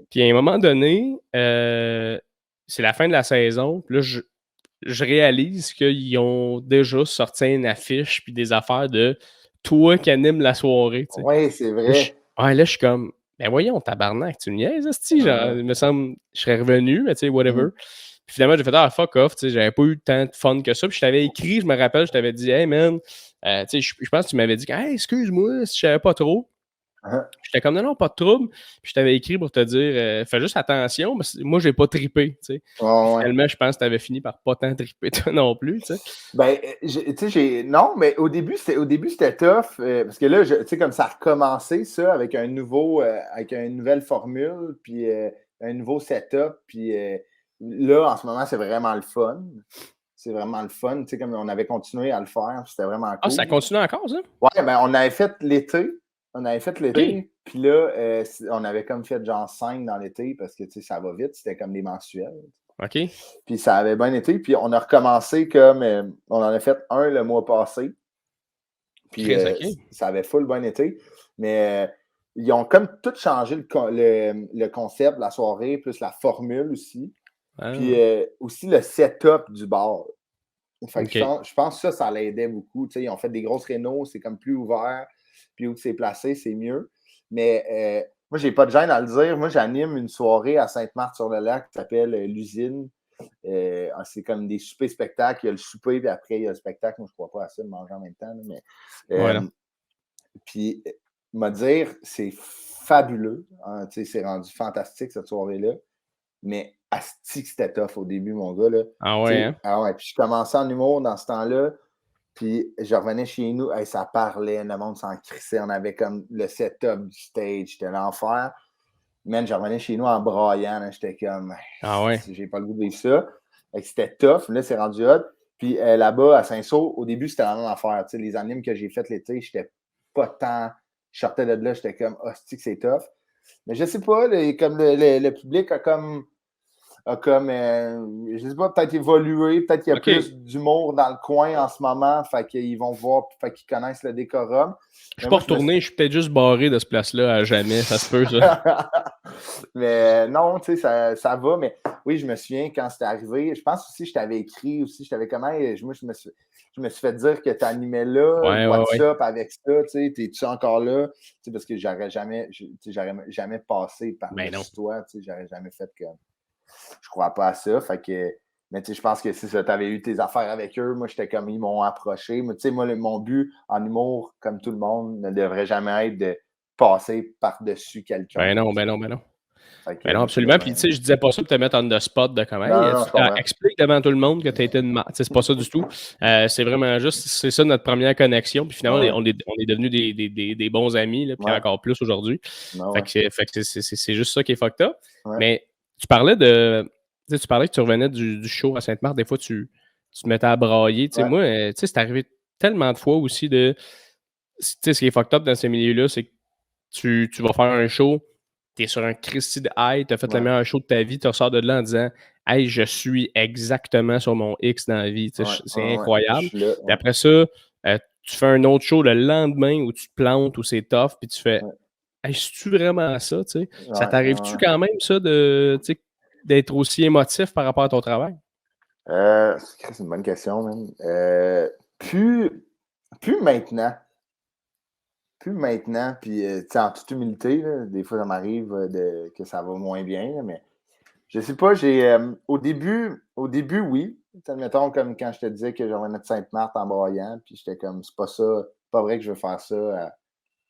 Puis à un moment donné, c'est la fin de la saison. Puis là, je réalise qu'ils ont déjà sorti une affiche puis des affaires de toi qui anime la soirée. Oui, c'est vrai. Là, je suis comme, ben voyons, tabarnak, tu me niaises, genre, il me semble, je serais revenu, mais tu sais, whatever. Puis finalement, j'ai fait, fuck off, tu sais, j'avais pas eu tant de fun que ça. Puis je t'avais écrit, je me rappelle, je t'avais dit, hey man, tu sais, je pense que tu m'avais dit, hey, excuse-moi si je savais pas trop. J'étais comme, non, pas de trouble. Puis je t'avais écrit pour te dire, fais juste attention, parce que moi, j'ai pas trippé, tu sais. Finalement, je pense que t'avais fini par pas tant tripper, toi non plus, tu sais. Ben, tu sais, non, mais au début, c'était tough, parce que là, tu sais, comme ça a recommencé, ça, avec avec une nouvelle formule, puis un nouveau setup, puis là, en ce moment, c'est vraiment le fun. C'est vraiment le fun, tu sais, comme on avait continué à le faire, c'était vraiment cool. Ah, ça continue encore, ça? Ouais, ben, on avait fait l'été. Puis là, on avait comme fait genre 5 dans l'été, parce que, tu sais, ça va vite, c'était comme des mensuels. OK. Puis ça avait bien été. Puis on a recommencé comme on en a fait un le mois passé. Puis ça avait full bien été. Mais ils ont comme tout changé le concept, la soirée, plus la formule aussi. Puis aussi le setup du bar. Fait que je pense que ça l'aidait beaucoup. Tu sais, ils ont fait des grosses rénaux, c'est comme plus ouvert. Puis où c'est placé, c'est mieux. Mais moi, j'ai pas de gêne à le dire. Moi, j'anime une soirée à Sainte-Marthe-sur-le-Lac qui s'appelle l'Usine. C'est comme des soupers spectacles. Il y a le souper, puis après, il y a le spectacle. Moi, je ne crois pas à ça de manger en même temps. Mais, voilà. Puis, me dire, c'est fabuleux. Hein, c'est rendu fantastique, cette soirée-là. Mais asti que c'était tough au début, mon gars. Là. Ah ouais, hein? Ah ouais. Puis, je commençais en humour dans ce temps-là. Puis je revenais chez nous, hey, ça parlait, le monde s'en crissait, on avait comme le setup du stage, c'était l'enfer. Man, je revenais chez nous en braillant, là, j'étais comme, Ah ouais. j'ai pas le goût de vivre ça. Fait que c'était tough, là, c'est rendu hot. Puis là-bas, à Saint-Saul, au début, c'était la même affaire. Tu sais, les animes que j'ai faites l'été, j'étais pas tant. Je sortais de là, j'étais comme, hostie que c'est tough. Mais je sais pas, comme le public je sais pas, peut-être évolué, peut-être qu'il y a OK. plus d'humour dans le coin en ce moment, fait qu'ils vont voir, fait qu'ils connaissent le décorum. Je suis Mais pas moi, retourné, je suis peut-être juste barré de ce place-là à jamais. Ça se peut, ça. Mais non, tu sais, ça va. Mais oui, je me souviens quand c'était arrivé. Je pense aussi que je t'avais écrit aussi. Je t'avais comment. Moi, je me suis fait dire que tu animais là. Ouais, ouais, What's ouais. up avec ça? Tu sais, t'es-tu encore là? Tu sais, parce que j'aurais jamais passé Ben non. par-dessus toi. Tu sais, j'aurais jamais fait comme. Je crois pas à ça. Fait que. Mais tu sais, je pense que si tu avais eu tes affaires avec eux, moi, j'étais comme, ils m'ont approché. Mais tu sais, moi, mon but en humour, comme tout le monde, ne devrait jamais être de passer par-dessus quelqu'un. Ben non, ben non, ben non. Fait que Ben non, moi, je suis là, absolument. Puis, tu sais, je disais pas ça pour te mettre on the spot de comment. non, non, je comprends. Explique devant tout le monde que tu as été une marde. C'est pas ça du tout. C'est vraiment juste, c'est ça notre première connexion. Puis finalement, Ouais. on est devenus des bons amis, là, puis Ouais. encore plus aujourd'hui. Non, Fait ouais. que c'est juste ça qui est fucked up. Ouais. Mais tu parlais de. Tu sais, tu parlais que tu revenais du show à Sainte-Marthe. Des fois, tu te mettais à brailler. Tu sais, Ouais. moi, tu sais, c'est arrivé tellement de fois aussi de. Tu sais, ce qui est fucked up dans ces milieux-là, c'est que tu vas faire un show, tu es sur un Christy de high, tu as fait le Ouais. meilleur show de ta vie, tu ressors de là en disant hey, je suis exactement sur mon X dans la vie. Tu sais, Ouais. c'est Ouais. Je incroyable. suis là. Puis Ouais. après ça, tu fais un autre show le lendemain où tu te plantes, où c'est tough, puis tu fais Ouais. hey, c'est-tu vraiment ça? Tu sais? Ça Ouais. t'arrive-tu quand même, ça, de, tu sais, d'être aussi émotif par rapport à ton travail? C'est une bonne question, man. Plus maintenant. Plus maintenant. Puis, tu sais, en toute humilité, là, des fois, ça m'arrive que ça va moins bien, là, mais je sais pas, au début, oui. Admettons, comme quand je te disais que j'en venais de Sainte-Marthe en broyant, puis j'étais comme, c'est pas ça, pas vrai que je veux faire ça,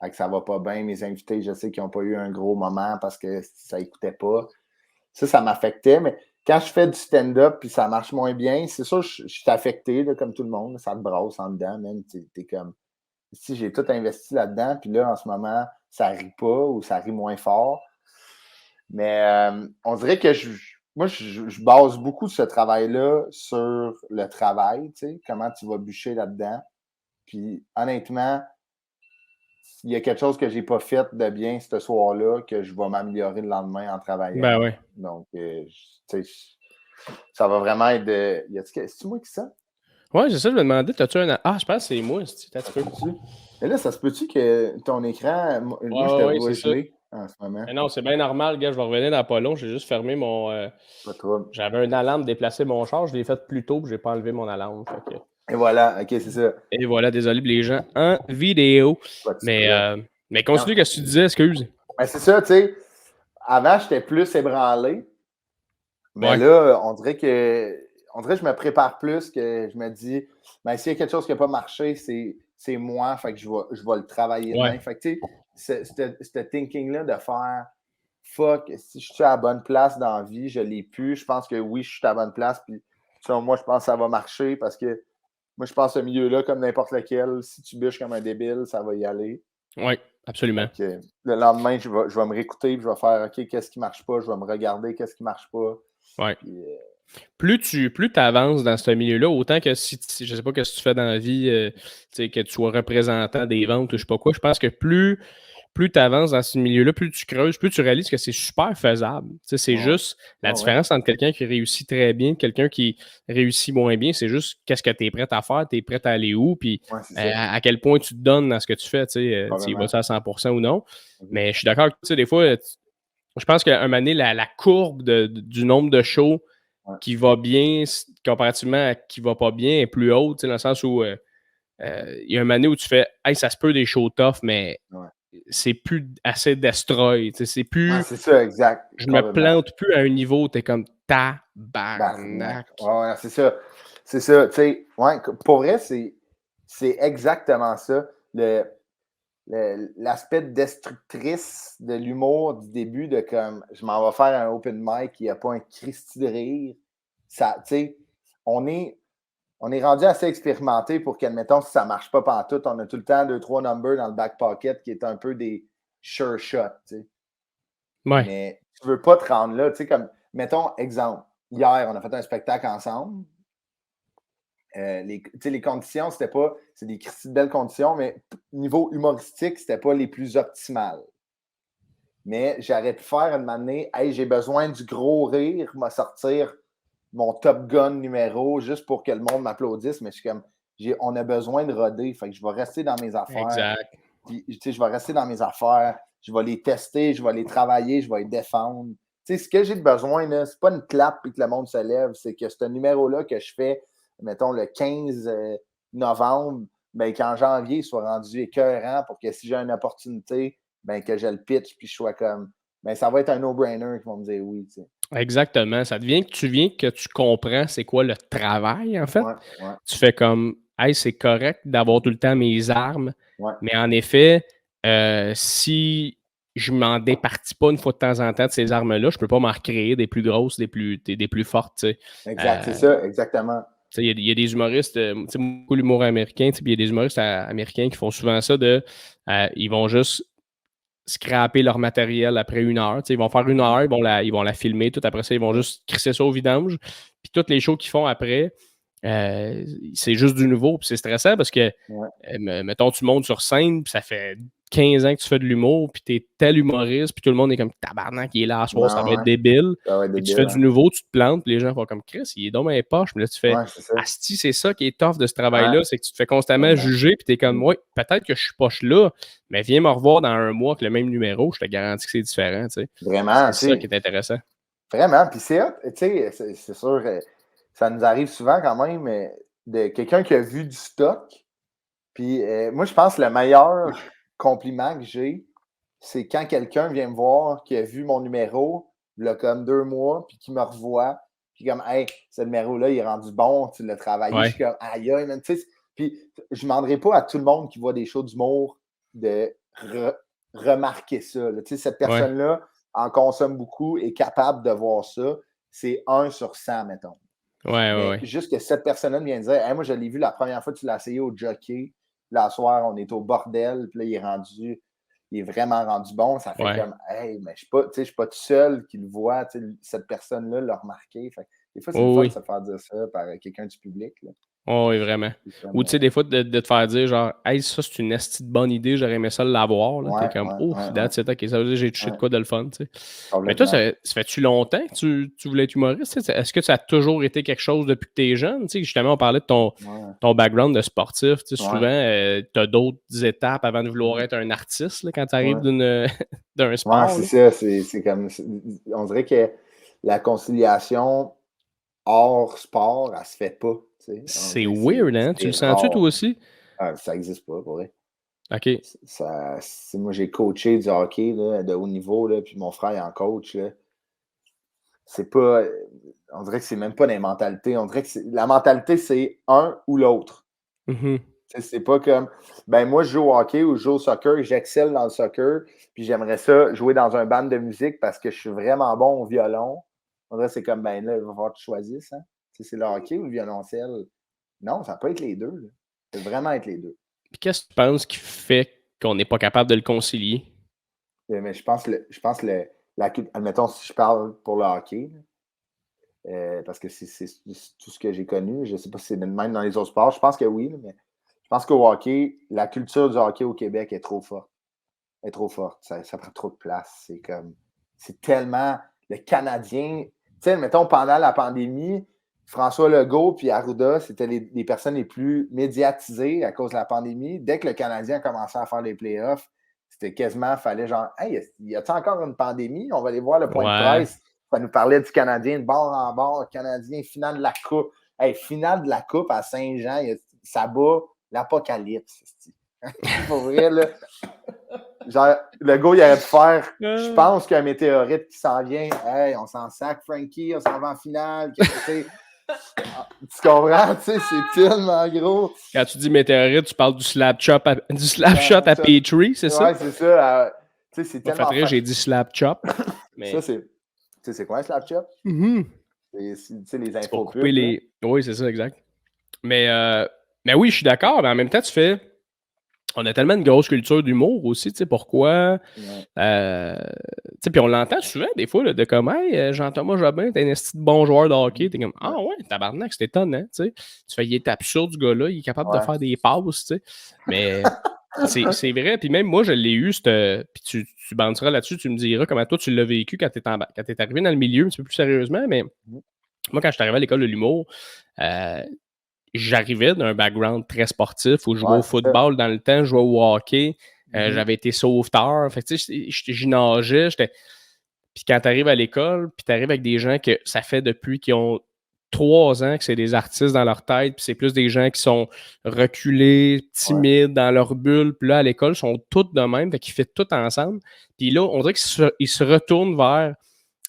que ça va pas bien. Mes invités, je sais qu'ils n'ont pas eu un gros moment parce que ça écoutait pas. Ça m'affectait, mais quand je fais du stand-up puis ça marche moins bien, c'est sûr, je suis affecté, là, comme tout le monde. Ça te brasse en dedans, même. T'es comme, si j'ai tout investi là-dedans, puis là, en ce moment, ça rit pas ou ça rit moins fort. Mais on dirait que moi, je base beaucoup ce travail-là sur le travail, tu sais, comment tu vas bûcher là-dedans. Puis honnêtement, il y a quelque chose que j'ai pas fait de bien ce soir-là, que je vais m'améliorer le lendemain en travaillant. Ben ouais. Donc, tu sais, ça va vraiment être de. C'est-tu moi qui ça? Ouais, c'est ça, je me demandais, t'as-tu un. Ah, je pense que c'est moi, c'est un Ça petit se peu. peut-tu? Mais là, ça se peut-tu que ton écran. Moi, Ouais, je te ouais, ouais, vois c'est ça. gelé en ce moment. Mais non, c'est bien normal, gars, je vais revenir dans pas long. J'ai juste fermé mon. Pas trop. J'avais une alarme déplacer mon char, je l'ai fait plus tôt, puis j'ai pas enlevé mon alarme. Fait que... Et voilà, ok, c'est ça. Et voilà, désolé pour les gens en vidéo. Pas de Mais, stress. euh, mais Non. continue, qu'est-ce que tu disais, excuse. Ben, c'est ça, tu sais. Avant, j'étais plus ébranlé. Mais Ouais, là, on dirait que je me prépare plus, que je me dis, ben, s'il y a quelque chose qui n'a pas marché, c'est moi, fait que je vais le travailler demain. ouais. Fait que, tu sais, ce thinking-là de faire, fuck, si je suis à la bonne place dans la vie, je l'ai pu. Je pense que oui, je suis à la bonne place. Puis, selon moi, je pense que ça va marcher parce que moi, je pense que ce milieu-là, comme n'importe lequel, si tu bûches comme un débile, ça va y aller. Ouais, absolument. Fait que le lendemain, je vais me réécouter, puis je vais faire, OK, qu'est-ce qui marche pas? Je vais me regarder, qu'est-ce qui marche pas? Ouais. Puis, Plus tu avances dans ce milieu-là, autant que si je sais pas ce que tu fais dans la vie, tu sais, que tu sois représentant des ventes ou je sais pas quoi, je pense que plus tu avances dans ce milieu-là, plus tu creuses, plus tu réalises que c'est super faisable. Tu sais, c'est ouais. juste la Ouais, ouais. différence entre quelqu'un qui réussit très bien et quelqu'un qui réussit moins bien, c'est juste qu'est-ce que tu es prêt à faire, tu es prêt à aller où, puis Ouais, c'est ça. à quel point tu te donnes dans ce que tu fais, tu sais, tu y Probablement. vas-tu à 100% ou non. Mhm. Mais je suis d'accord que, tu sais, des fois, je pense qu'à un moment donné, la courbe du nombre de shows Ouais. qui va bien comparativement à qui va pas bien est plus haute, tu sais, dans le sens où il y a un moment donné où tu fais hey, ça se peut des shows tough, mais Ouais. c'est plus assez destroy. Tu sais, c'est Ouais, plus. c'est ça, exact. Je me Complètement. plante plus à un niveau où t'es comme Barnac. tabarnak. Ouais, ouais, c'est ça. C'est ça. Tu sais, ouais, pour vrai, c'est exactement ça. L'aspect destructrice de l'humour du début, de comme je m'en vais faire un open mic, il n'y a pas un Christy de rire. Ça, tu sais, on est. on est rendu assez expérimenté pour qu'admettons, si ça ne marche pas pantoute, on a tout le temps 2-3 numbers dans le back pocket qui est un peu des sure shots, tu sais. Ouais. Mais tu ne veux pas te rendre là, tu sais, comme, mettons, exemple, hier, on a fait un spectacle ensemble. Les conditions, c'était pas. C'est des belles conditions, mais niveau humoristique, c'était pas les plus optimales. Mais j'aurais pu faire une année, hey, j'ai besoin du gros rire, m'a sortir mon Top Gun numéro juste pour que le monde m'applaudisse. Mais je suis comme, on a besoin de roder. Fait que je vais rester dans mes affaires. Exact. Puis, je vais rester dans mes affaires. Je vais les tester, je vais les travailler, je vais les défendre. Ce que j'ai besoin, ce n'est pas une clap et que le monde se lève. C'est que ce numéro-là que je fais, mettons, le 15 novembre, ben, qu'en janvier, il soit rendu écœurant pour que si j'ai une opportunité, ben, que je le pitch puis je sois comme, ben, ça va être un no-brainer qui vont me dire oui. Tu sais. Exactement. Ça devient que tu comprends c'est quoi le travail, en fait. Ouais, ouais. Tu fais comme, hey, c'est correct d'avoir tout le temps mes armes, Ouais. mais en effet, si je m'en départis pas une fois de temps en temps de ces armes-là, je peux pas m'en recréer des plus grosses, des plus fortes. Tu sais. Exact, c'est ça, exactement. Il y a des humoristes, beaucoup l'humour américain, il y a des humoristes américains qui font souvent ça ils vont juste scraper leur matériel après 1 heure. Ils vont faire 1 heure, ils vont la filmer, tout après ça, ils vont juste crisser ça au vidange. Puis toutes les shows qu'ils font après, c'est juste du nouveau. Puis c'est stressant parce que, mettons, tu montes sur scène, puis ça fait 15 ans que tu fais de l'humour, puis t'es tel humoriste, puis tout le monde est comme tabarnak, il est là à soir, ça va être débile. Puis tu fais du nouveau, tu te plantes, puis les gens font comme Chris, il est dans mes poches. Mais là, tu fais asti, c'est ça qui est tough de ce travail-là, c'est que tu te fais constamment juger, puis t'es comme, ouais, peut-être que je suis poche là, mais viens me revoir dans 1 mois avec le même numéro, je te garantis que c'est différent. Tu sais. Vraiment. C'est ça qui est intéressant. Vraiment. Puis c'est sûr, ça nous arrive souvent quand même de quelqu'un qui a vu du stock. Puis moi, je pense que le meilleur compliment que j'ai, c'est quand quelqu'un vient me voir, qui a vu mon numéro, il y a comme 2 mois, puis qui me revoit, puis comme, hey, ce numéro-là, il est rendu bon, tu l'as travaillé. Je suis comme, aïe, aïe, man, tu sais. Puis je ne demanderai pas à tout le monde qui voit des shows d'humour de remarquer ça. Tu sais, cette personne-là en consomme beaucoup, est capable de voir ça. C'est 1 sur 100, mettons. Juste que cette personne-là vient dire, hey, moi, je l'ai vu la première fois que tu l'as essayé au jockey. Là, soir, on est au bordel, puis là, il est vraiment rendu bon. Ça fait comme, hey, mais je ne suis pas tout seul qui le voit, cette personne-là l'a remarqué. Fait, des fois, c'est le fun de se faire dire ça par quelqu'un du public. Là. Oh, oui, vraiment. Ou tu sais, des fois, de te faire dire genre, hey, ça, c'est une esti de bonne idée, j'aurais aimé ça l'avoir. T'es comme, that's it, ok, ça veut dire que j'ai touché de quoi de le fun. Tu sais. Mais toi, ça fait-tu longtemps que tu voulais être humoriste? Est-ce que ça a toujours été quelque chose depuis que tu es jeune? Tu sais, justement, on parlait de ton background de sportif. Tu sais, souvent, tu as d'autres étapes avant de vouloir être un artiste là, quand tu arrives d'un sport. C'est ça. C'est comme, on dirait que la conciliation hors sport, elle se fait pas. C'est weird, hein? Tu le sens-tu, toi aussi? Ça n'existe pas, pour vrai. OK. Moi, j'ai coaché du hockey là, de haut niveau, là, puis mon frère est en coach. Là. C'est pas. On dirait que c'est même pas des mentalités. On dirait que la mentalité, c'est un ou l'autre. Mm-hmm. C'est pas comme. Ben, moi, je joue au hockey ou je joue au soccer, j'excelle dans le soccer, puis j'aimerais ça jouer dans un band de musique parce que je suis vraiment bon au violon. On dirait que c'est comme, ben là, il va falloir que tu choisisses. Hein? C'est le hockey ou le violoncelle? Non, ça peut être les deux. Là. Ça peut vraiment être les deux. Puis qu'est-ce que tu penses qui fait qu'on n'est pas capable de le concilier? Mais je pense admettons, si je parle pour le hockey, parce que c'est tout ce que j'ai connu. Je ne sais pas si c'est le même dans les autres sports. Je pense que oui, mais je pense qu'au hockey, la culture du hockey au Québec est trop forte. Elle est trop forte. Ça prend trop de place. C'est tellement le Canadien. Tu sais, mettons, pendant la pandémie, François Legault puis Arruda, c'était les personnes les plus médiatisées à cause de la pandémie. Dès que le Canadien a commencé à faire les playoffs, c'était quasiment, fallait genre, hey, y a-t-il encore une pandémie? On va aller voir le point de presse. Ça nous parlait du Canadien de bord en bord, Canadien, finale de la Coupe. Hey, finale de la Coupe à Saint-Jean, ça bat l'apocalypse. Pour vrai, là. Genre, le gars, il aurait pu faire, je pense qu'il y a un météorite qui s'en vient. Hey, on s'en sac, Frankie, on s'en va en finale. Tu comprends? Tu sais, c'est tellement gros. Quand tu dis météorite, tu parles du slap shot à Petrie, c'est ça? Ouais, c'est ça. Tu sais, c'est tellement fait. J'ai dit slap chop. Mais... Ça, c'est quoi un slap chop? Mm-hmm. C'est les infos Oui, c'est ça, exact. Mais oui, je suis d'accord, mais en même temps, on a tellement une grosse culture d'humour aussi, tu sais, pourquoi? Ouais. Tu sais, puis on l'entend souvent, des fois, là, de comme, hey, Jean-Thomas Jobin, t'es un esti de bon joueur de hockey. T'es comme, Ouais. ah ouais, tabarnak, c'est étonnant, tu sais. Tu fais, il est absurde, ce gars-là, il est capable de Ouais. faire des passes, tu sais. Mais c'est vrai, puis même moi, je l'ai eu, puis tu banderas là-dessus, tu me diras comment toi, tu l'as vécu quand t'es arrivé dans le milieu, un petit peu plus sérieusement, mais moi, quand je suis arrivé à l'école de l'humour, euh, j'arrivais d'un background très sportif où je jouais Ouais, au c'est ça. football dans le temps, je jouais au hockey, Mhm. j'avais été sauveteur. Fait que, tu sais, j'y nageais. Puis quand tu arrives à l'école, puis tu arrives avec des gens que ça fait depuis qu'ils ont 3 ans que c'est des artistes dans leur tête, puis c'est plus des gens qui sont reculés, Ouais. timides, dans leur bulle. Puis là, à l'école, ils sont tous de même, fait qu'ils font tout ensemble. Puis là, on dirait qu'ils se retournent vers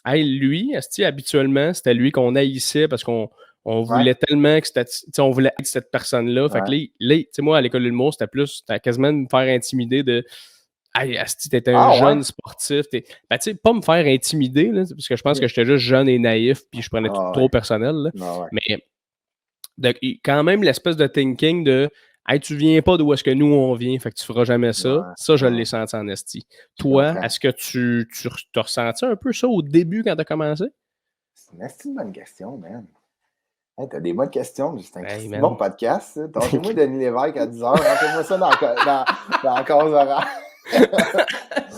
hey, lui, esti, habituellement, c'était lui qu'on haïssait parce qu'on Ouais. voulait tellement que c'était, on voulait être cette personne-là. Fait que Ouais. là, tu sais, moi, à l'école de l'humour, c'était quasiment de me faire intimider de hey, asti, t'es un Ah ouais? jeune sportif. Ben, tu sais, pas me faire intimider, là, parce que je pense que Ok. j'étais juste jeune et naïf, puis je prenais tout Ah trop ouais. personnel, là. Ah ouais. Mais quand même, l'espèce de thinking de hey, tu viens pas d'où est-ce que nous on vient, fait que tu feras jamais ça. Ouais. Ça, je l'ai Ouais. senti en esti. Je Toi, comprends. est-ce que tu as ressenti un peu ça au début quand t'as commencé? C'est une bonne question, man. Hey, t'as des bonnes questions, mais c'est un Hey, bon man. podcast, ça. Tentez-moi Denis Lévesque à 10h, rentrez-moi ça dans la case horaire.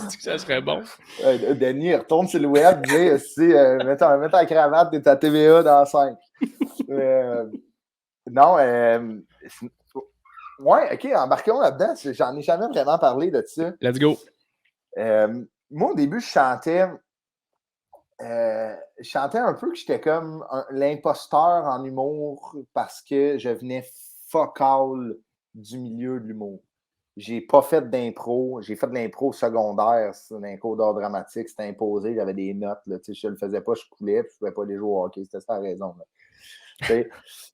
C'est que ça serait bon. Denis, retourne sur le web, dis, si, mets ta cravate, t'es à TVA dans 5. Non, ouais, ok, embarquons là-dedans. J'en ai jamais vraiment parlé de ça. Let's go. Moi, au début, je chantais un peu que j'étais comme l'imposteur en humour parce que je venais fuck all du milieu de l'humour. J'ai pas fait d'impro. J'ai fait de l'impro secondaire, c'est un cours d'art dramatique, c'était imposé, j'avais des notes. Là, je ne le faisais pas, je coulais, puis je ne pouvais pas les jouer au hockey. C'était ça la raison.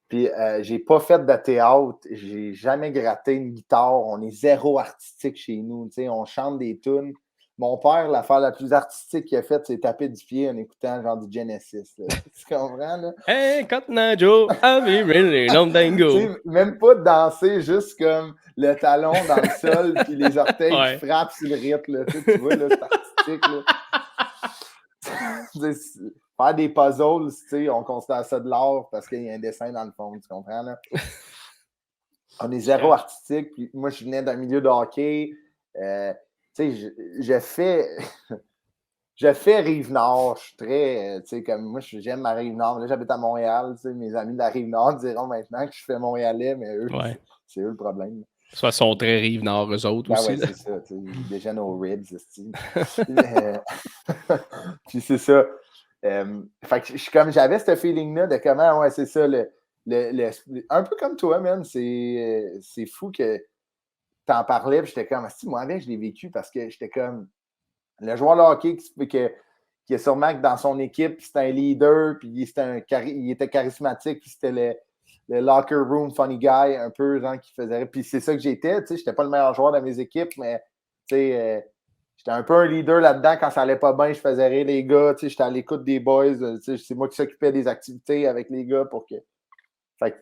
Puis j'ai pas fait de théâtre, j'ai jamais gratté une guitare. On est zéro artistique chez nous. On chante des tunes. Mon père, l'affaire la plus artistique qu'il a faite, c'est taper du pied en écoutant genre du Genesis. Là. Tu comprends, là? Hey, Cotton Joe, I'll be really long tango. Même pas de danser, juste comme le talon dans le sol puis les orteils qui Ouais. frappent sur le rythme. Là. Tu vois, là, c'est artistique. Là. Faire des puzzles, on considère ça de l'art parce qu'il y a un dessin dans le fond, tu comprends? Là? On est zéro artistique. Puis moi, je venais d'un milieu de hockey. Je fais... Je fais Rive-Nord, je suis très, comme moi, j'aime ma Rive-Nord. Là, j'habite à Montréal, mes amis de la Rive-Nord diront maintenant que je fais Montréalais, mais eux, Ouais. c'est eux le problème. Soit sont très rive nord, eux autres Ben aussi. ouais, Là. c'est ça, ils déjeunent aux ribs, puis c'est ça. Fait que j'avais ce feeling-là de comment, ouais, c'est ça, un peu comme toi, même, c'est fou que t'en parlais, puis j'étais comme, si moi, avec, je l'ai vécu parce que j'étais comme, le joueur de hockey qui est sûrement que dans son équipe, c'était un leader, puis il était charismatique, puis c'était le locker room funny guy, un peu, genre, qui faisait. Puis c'est ça que j'étais, tu sais, j'étais pas le meilleur joueur de mes équipes, mais, tu sais, j'étais un peu un leader là-dedans. Quand ça allait pas bien, je faisais rire les gars, tu sais, j'étais à l'écoute des boys, tu sais, c'est moi qui s'occupais des activités avec les gars pour que. Fait que,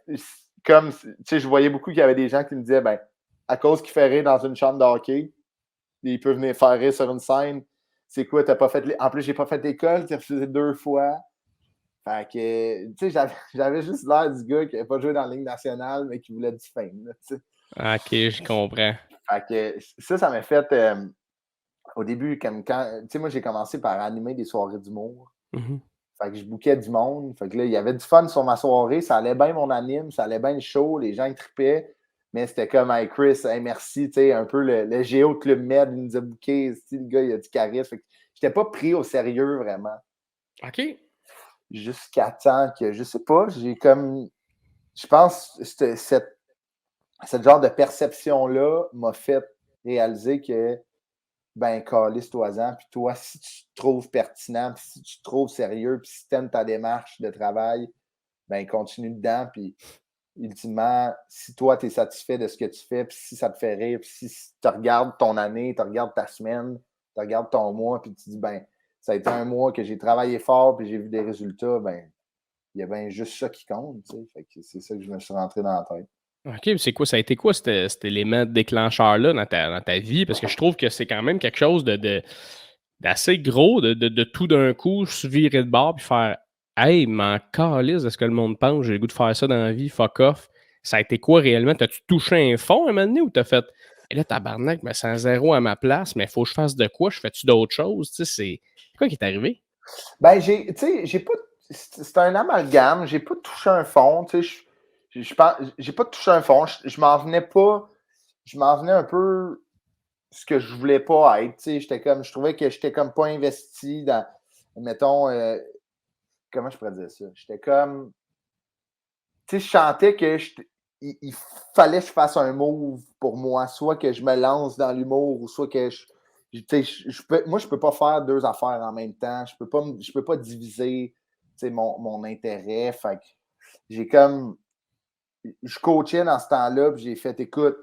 comme, tu sais, je voyais beaucoup qu'il y avait des gens qui me disaient, ben, à cause qu'il fait rire dans une chambre de hockey, il peut venir faire rire sur une scène. C'est quoi, t'as pas fait. En plus, j'ai pas fait l'école, tu refusé 2 fois. Fait que, tu sais, j'avais juste l'air du gars qui n'avait pas joué dans la Ligue nationale, mais qui voulait du fame. Là, Ok, je comprends. Fait que ça m'a fait. Au début, tu sais, moi, j'ai commencé par animer des soirées d'humour. Mm-hmm. Fait que je bouquais du monde. Fait que là, il y avait du fun sur ma soirée. Ça allait bien mon anime, ça allait bien le show. Les gens ils tripaient. Mais c'était comme, hey Chris, hey, merci. Tu sais, un peu le Géo Club Med, il nous a booké. Le gars, il a du charisme. Fait que j'étais pas pris au sérieux vraiment. OK. Jusqu'à temps que, je sais pas, j'ai comme. Je pense que cette genre de perception-là m'a fait réaliser que ben, calisse-toi-en, puis toi, si tu te trouves pertinent, puis si tu te trouves sérieux, puis si tu aimes ta démarche de travail, ben, continue dedans, puis ultimement, si toi, tu es satisfait de ce que tu fais, puis si ça te fait rire, puis si tu regardes ton année, tu regardes ta semaine, tu regardes ton mois, puis tu dis, ben, ça a été un mois que j'ai travaillé fort, puis j'ai vu des résultats, ben, il y a bien juste ça qui compte, tu sais. Fait que c'est ça que je me suis rentré dans la tête. OK, c'est quoi, ça a été quoi cet élément déclencheur-là dans ta vie? Parce que je trouve que c'est quand même quelque chose d'assez gros de tout d'un coup se virer de bord puis faire Hey, m'en calisse de ce que le monde pense, j'ai le goût de faire ça dans la vie, fuck off. Ça a été quoi réellement? T'as-tu touché un fond à un moment donné ou t'as fait là, tabarnak, je me sens zéro à ma place, mais il faut que je fasse de quoi? Je fais-tu d'autres choses? Tu sais, c'est quoi qui est arrivé? Ben, tu sais, j'ai pas. C'est un amalgame, j'ai pas touché un fond, tu sais. Je pense, j'ai pas touché un fond, je m'en venais pas. Je m'en venais un peu ce que je voulais pas être, tu sais. Je trouvais que j'étais comme pas investi dans, mettons, comment je pourrais dire ça? J'étais comme, tu sais, je sentais que il fallait que je fasse un move pour moi, soit que je me lance dans l'humour, ou soit que moi, je peux pas faire deux affaires en même temps. Je peux pas diviser, tu sais, mon intérêt. Fait que j'ai comme, je coachais dans ce temps-là, puis j'ai fait, écoute,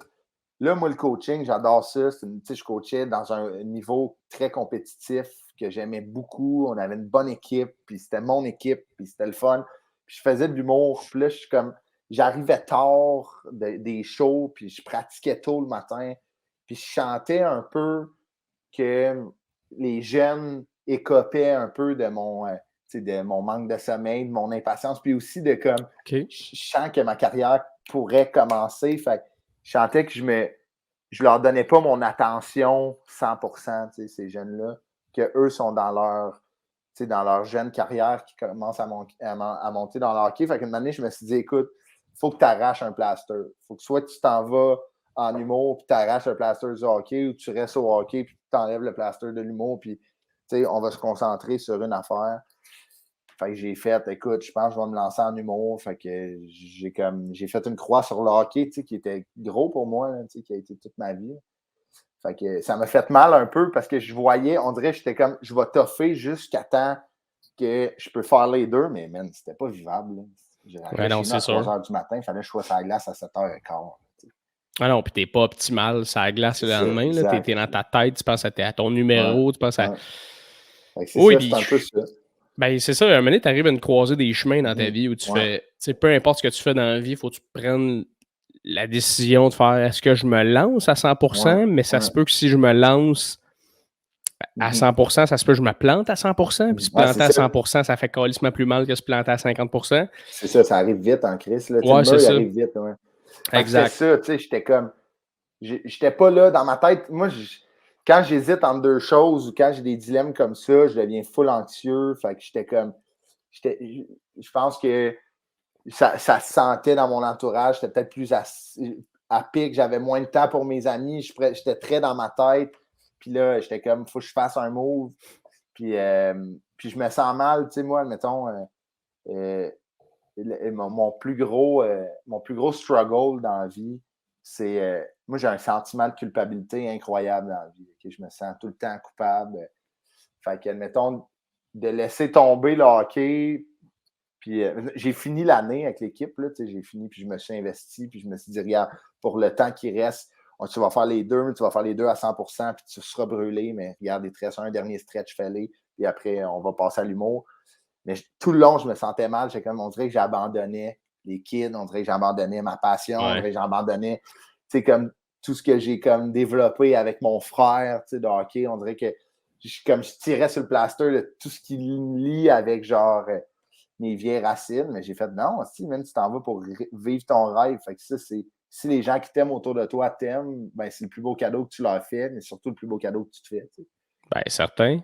là, moi, le coaching, j'adore ça. Tu sais, je coachais dans un niveau très compétitif que j'aimais beaucoup. On avait une bonne équipe, puis c'était mon équipe, puis c'était le fun. Puis je faisais de l'humour. Puis là, j'arrivais tard des shows, puis je pratiquais tôt le matin. Puis je chantais un peu que les jeunes écopaient un peu de mon manque de sommeil, de mon impatience, puis aussi de comme, OK. je sens que ma carrière pourrait commencer. Fait que je sentais que je leur donnais pas mon attention 100%, ces jeunes-là, qu'eux sont dans leur jeune carrière qui commence à monter dans le hockey. Fait qu'une année, je me suis dit, écoute, il faut que tu arraches un plaster. Il faut que soit tu t'en vas en humour puis tu arraches le plaster du hockey, ou tu restes au hockey puis tu enlèves le plaster de l'humour, puis on va se concentrer sur une affaire. Fait que j'ai fait, écoute, je pense que je vais me lancer en humour. Fait que j'ai fait une croix sur le hockey, qui était gros pour moi, là, qui a été toute ma vie. Fait que ça m'a fait mal un peu parce que je voyais, on dirait que j'étais comme, je vais toffer jusqu'à temps que je peux faire les deux, mais man, c'était pas vivable. Ouais, non, c'est à 3 sûr. h du matin, il fallait que je sois sur la glace à 7h15. Ah non, puis t'es pas optimal, ça glace le lendemain. T'es dans ta tête, tu penses à ton numéro, tu penses à. Ouais. C'est Oui, ça, c'est un peu ça. Ben, c'est ça, à un moment donné, t'arrives à une croisée des chemins dans ta vie où tu fais. Tu sais, peu importe ce que tu fais dans la vie, il faut que tu prennes la décision de faire est-ce que je me lance à 100%, mais ça se peut que si je me lance à 100%, ça se peut que je me plante à 100%, puis se planter à 100%, ça fait calissement plus mal que se planter à 50%. C'est ça, ça arrive vite en crise. Là. Ouais, le mur, c'est il ça. arrive vite. Ouais. Exact. C'est ça, tu sais, j'étais comme. J'étais pas là dans ma tête. Moi, quand j'hésite entre deux choses ou quand j'ai des dilemmes comme ça, je deviens full anxieux. Fait que j'étais comme. Je pense que ça se sentait dans mon entourage. J'étais peut-être plus à pic. J'avais moins de temps pour mes amis. J'étais très dans ma tête. Puis là, j'étais comme, faut que je fasse un move. Puis je me sens mal. Tu sais, moi, admettons, mon plus gros struggle dans la vie, c'est. Moi, j'ai un sentiment de culpabilité incroyable dans la vie. Okay? Je me sens tout le temps coupable. Fait que, admettons, de laisser tomber le hockey. Puis j'ai fini l'année avec l'équipe. J'ai fini, puis je me suis investi. Puis je me suis dit, regarde, pour le temps qui reste, tu vas faire les deux, tu vas faire les deux à 100%, puis tu seras brûlé. Mais regarde, il te reste un dernier stretch, fais-les. Puis après, on va passer à l'humour. Mais tout le long, je me sentais mal. On dirait que j'abandonnais les kids, on dirait que j'abandonnais ma passion, on dirait que j'abandonnais comme tout ce que j'ai comme développé avec mon frère de hockey. On dirait que je tirais sur le plaster de tout ce qui me lie avec genre mes vieilles racines. Mais j'ai fait non, si même tu t'en vas pour vivre ton rêve. Fait que ça, c'est si les gens qui t'aiment autour de toi t'aiment, ben c'est le plus beau cadeau que tu leur fais, mais surtout le plus beau cadeau que tu te fais. T'sais. Ben, certain.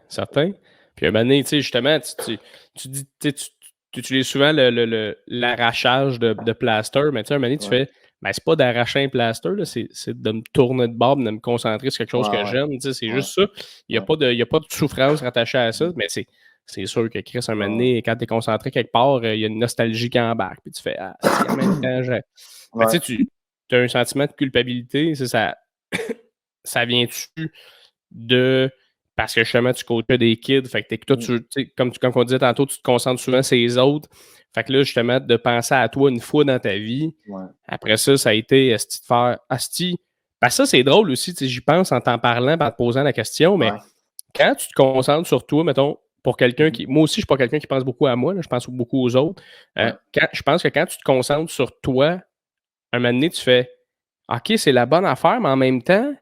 Puis à un moment donné, tu sais, justement, tu dis, tu utilises souvent l'arrachage de plaster, mais tu sais, à un moment donné, tu fais, ben, c'est pas d'arracher un plaster, là, c'est de me tourner de bord, de me concentrer sur quelque chose que j'aime, tu sais, c'est juste ça. Il n'y a pas de souffrance rattachée à ça, mais c'est sûr que Chris, un moment donné, quand tu es concentré quelque part, il y a une nostalgie qui embarque, puis tu fais, ah, c'est en même temps, ben, tu sais, tu as un sentiment de culpabilité, ça vient-tu de parce que justement tu coaches des kids, fait que toi, comme on disait tantôt, tu te concentres souvent sur les autres. Fait que là, justement, de penser à toi une fois dans ta vie, après ça a été asti de faire asti. Parce que ça, c'est drôle aussi, j'y pense en t'en parlant, en te posant la question, mais quand tu te concentres sur toi, mettons, pour quelqu'un qui. Moi aussi, je suis pas quelqu'un qui pense beaucoup à moi, là, je pense beaucoup aux autres. Je pense que quand tu te concentres sur toi, un moment donné, tu fais OK, c'est la bonne affaire, mais en même temps,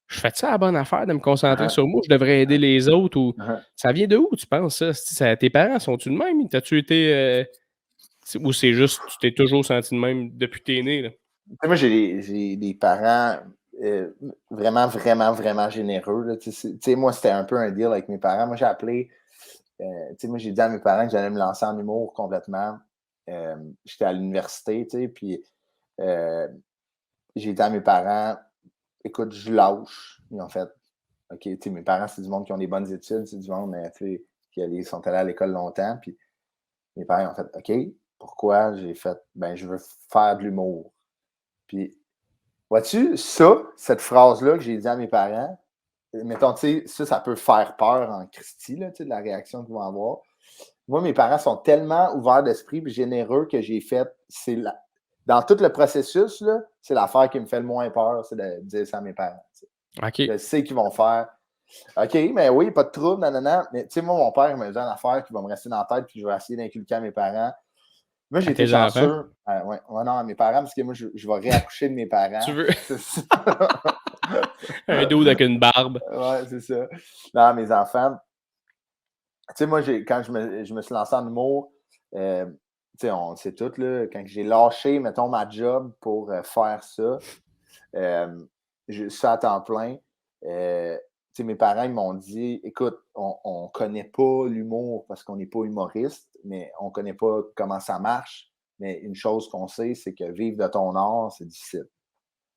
je fais ça la bonne affaire de me concentrer sur moi, je devrais aider les autres ou. Ça vient de où, tu penses, ça? Tes parents sont-tu de même? T'as-tu été. Ou c'est juste, tu t'es toujours senti de même depuis que t'es né, là? Moi, j'ai des parents vraiment, vraiment, vraiment généreux. Là. Moi, c'était un peu un deal avec mes parents. Moi, j'ai appelé. Moi, j'ai dit à mes parents que j'allais me lancer en humour complètement. J'étais à l'université, puis j'ai dit à mes parents, écoute, je lâche. Ils ont fait, OK, mes parents, c'est du monde qui ont des bonnes études, c'est du monde qui sont allés à l'école longtemps. Puis mes parents ont fait, OK, pourquoi? J'ai fait, ben, je veux faire de l'humour. Puis, vois-tu, cette phrase-là que j'ai dit à mes parents, mettons, tu sais, ça peut faire peur en Christie, là, de la réaction qu'ils vont avoir. Moi, mes parents sont tellement ouverts d'esprit et généreux que j'ai fait, dans tout le processus, là, c'est l'affaire qui me fait le moins peur, c'est de dire ça à mes parents. OK. Je sais qu'ils vont faire OK, mais oui, pas de trouble, nanana. Mais tu sais, moi, mon père, il m'a dit une affaire qui va me rester dans la tête puis je vais essayer d'inculquer à mes parents. Moi, j'ai été chanceux. Ouais, non, à mes parents, parce que moi, je vais réaccoucher de mes parents. Tu veux? Un dude avec une barbe. Ouais, c'est ça. Non, mes enfants. Tu sais, moi, quand je me suis lancé en humour, tu sais, on sait tout, là, quand j'ai lâché, mettons, ma job pour faire ça, ça à temps plein, mes parents ils m'ont dit, écoute, on ne connaît pas l'humour parce qu'on n'est pas humoriste, mais on ne connaît pas comment ça marche. Mais une chose qu'on sait, c'est que vivre de ton art, c'est difficile.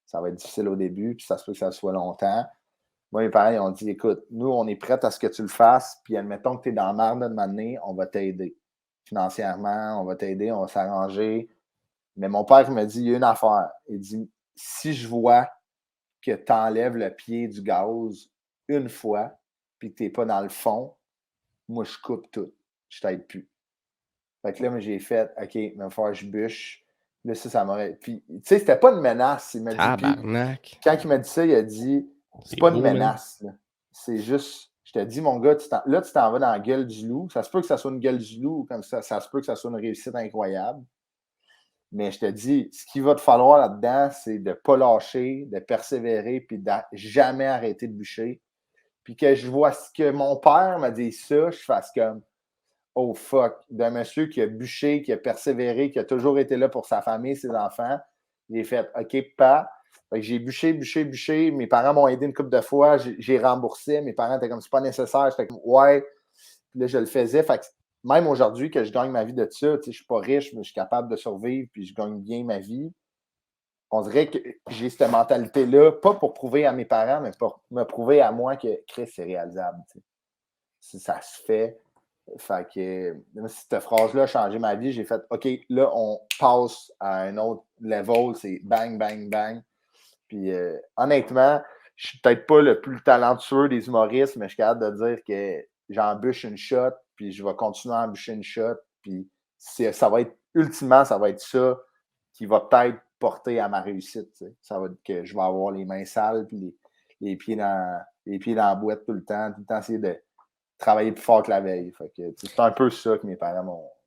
Ça va être difficile au début, puis ça se peut que ça soit longtemps. Moi, mes parents ils ont dit, écoute, nous, on est prêts à ce que tu le fasses, puis admettons que tu es dans la merde de m'amener, on va t'aider. Financièrement, on va t'aider, on va s'arranger. Mais mon père me dit, il y a une affaire. Il dit, si je vois que tu enlèves le pied du gaz une fois, puis que tu n'es pas dans le fond, moi, je coupe tout. Je t'aide plus. Fait que là, moi, j'ai fait, OK, il va falloir que je bûche. Là, ça m'aurait. Puis, tu sais, c'était pas une menace. Il m'a dit. Puis, quand il m'a dit ça, il a dit, c'est pas une menace. Là. C'est juste, je te dis, mon gars, tu t'en vas dans la gueule du loup. Ça se peut que ça soit une gueule du loup, comme ça se peut que ça soit une réussite incroyable. Mais je te dis, ce qu'il va te falloir là-dedans, c'est de ne pas lâcher, de persévérer, puis de jamais arrêter de bûcher. Puis que je vois ce que mon père m'a dit ça, je fasse comme oh fuck, d'un monsieur qui a bûché, qui a persévéré, qui a toujours été là pour sa famille, ses enfants. J'ai fait OK, pas. Fait que j'ai bûché. Mes parents m'ont aidé une couple de fois, j'ai remboursé. Mes parents étaient comme c'est pas nécessaire. J'étais comme ouais. Puis là, je le faisais. Fait que même aujourd'hui que je gagne ma vie de ça, je ne suis pas riche, mais je suis capable de survivre puis je gagne bien ma vie. On dirait que j'ai cette mentalité-là, pas pour prouver à mes parents, mais pour me prouver à moi que Chris, c'est réalisable. Si ça se fait. Fait que cette phrase-là a changé ma vie. J'ai fait OK, là, on passe à un autre level, c'est bang, bang, bang. Puis honnêtement, je suis peut-être pas le plus talentueux des humoristes, mais je suis capable de dire que j'embûche une shot, puis je vais continuer à embûcher une shot, puis ça va être, ultimement, ça va être ça qui va peut-être porter à ma réussite. T'sais. Ça va être que je vais avoir les mains sales, puis les pieds dans la boîte tout le temps essayer de travailler plus fort que la veille. Fait que, c'est un peu ça que mes parents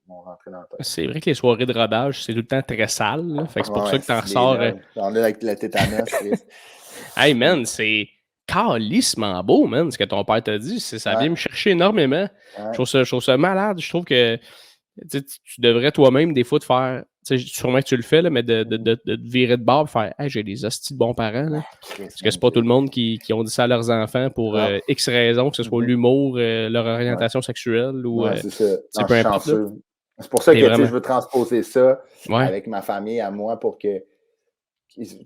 m'ont rentré dans le tête. C'est vrai que les soirées de rodage, c'est tout le temps très sale. Là. Fait que c'est pour ça que t'en ressors. On est avec le tétanos. Hey man, c'est calissement beau, man, ce que ton père t'a dit. Ça vient me chercher énormément. Ouais. Je trouve ça malade. Je trouve que tu devrais toi-même, des fois, te faire. Sûrement que tu le fais, là, mais de te virer de bord et faire hey, j'ai des hosties de bons parents. Là. Parce que c'est pas tout le monde qui ont dit ça à leurs enfants pour X raisons, que ce soit l'humour, leur orientation sexuelle ou. C'est ça. Peu importe. C'est pour ça que je veux transposer ça avec ma famille à moi pour que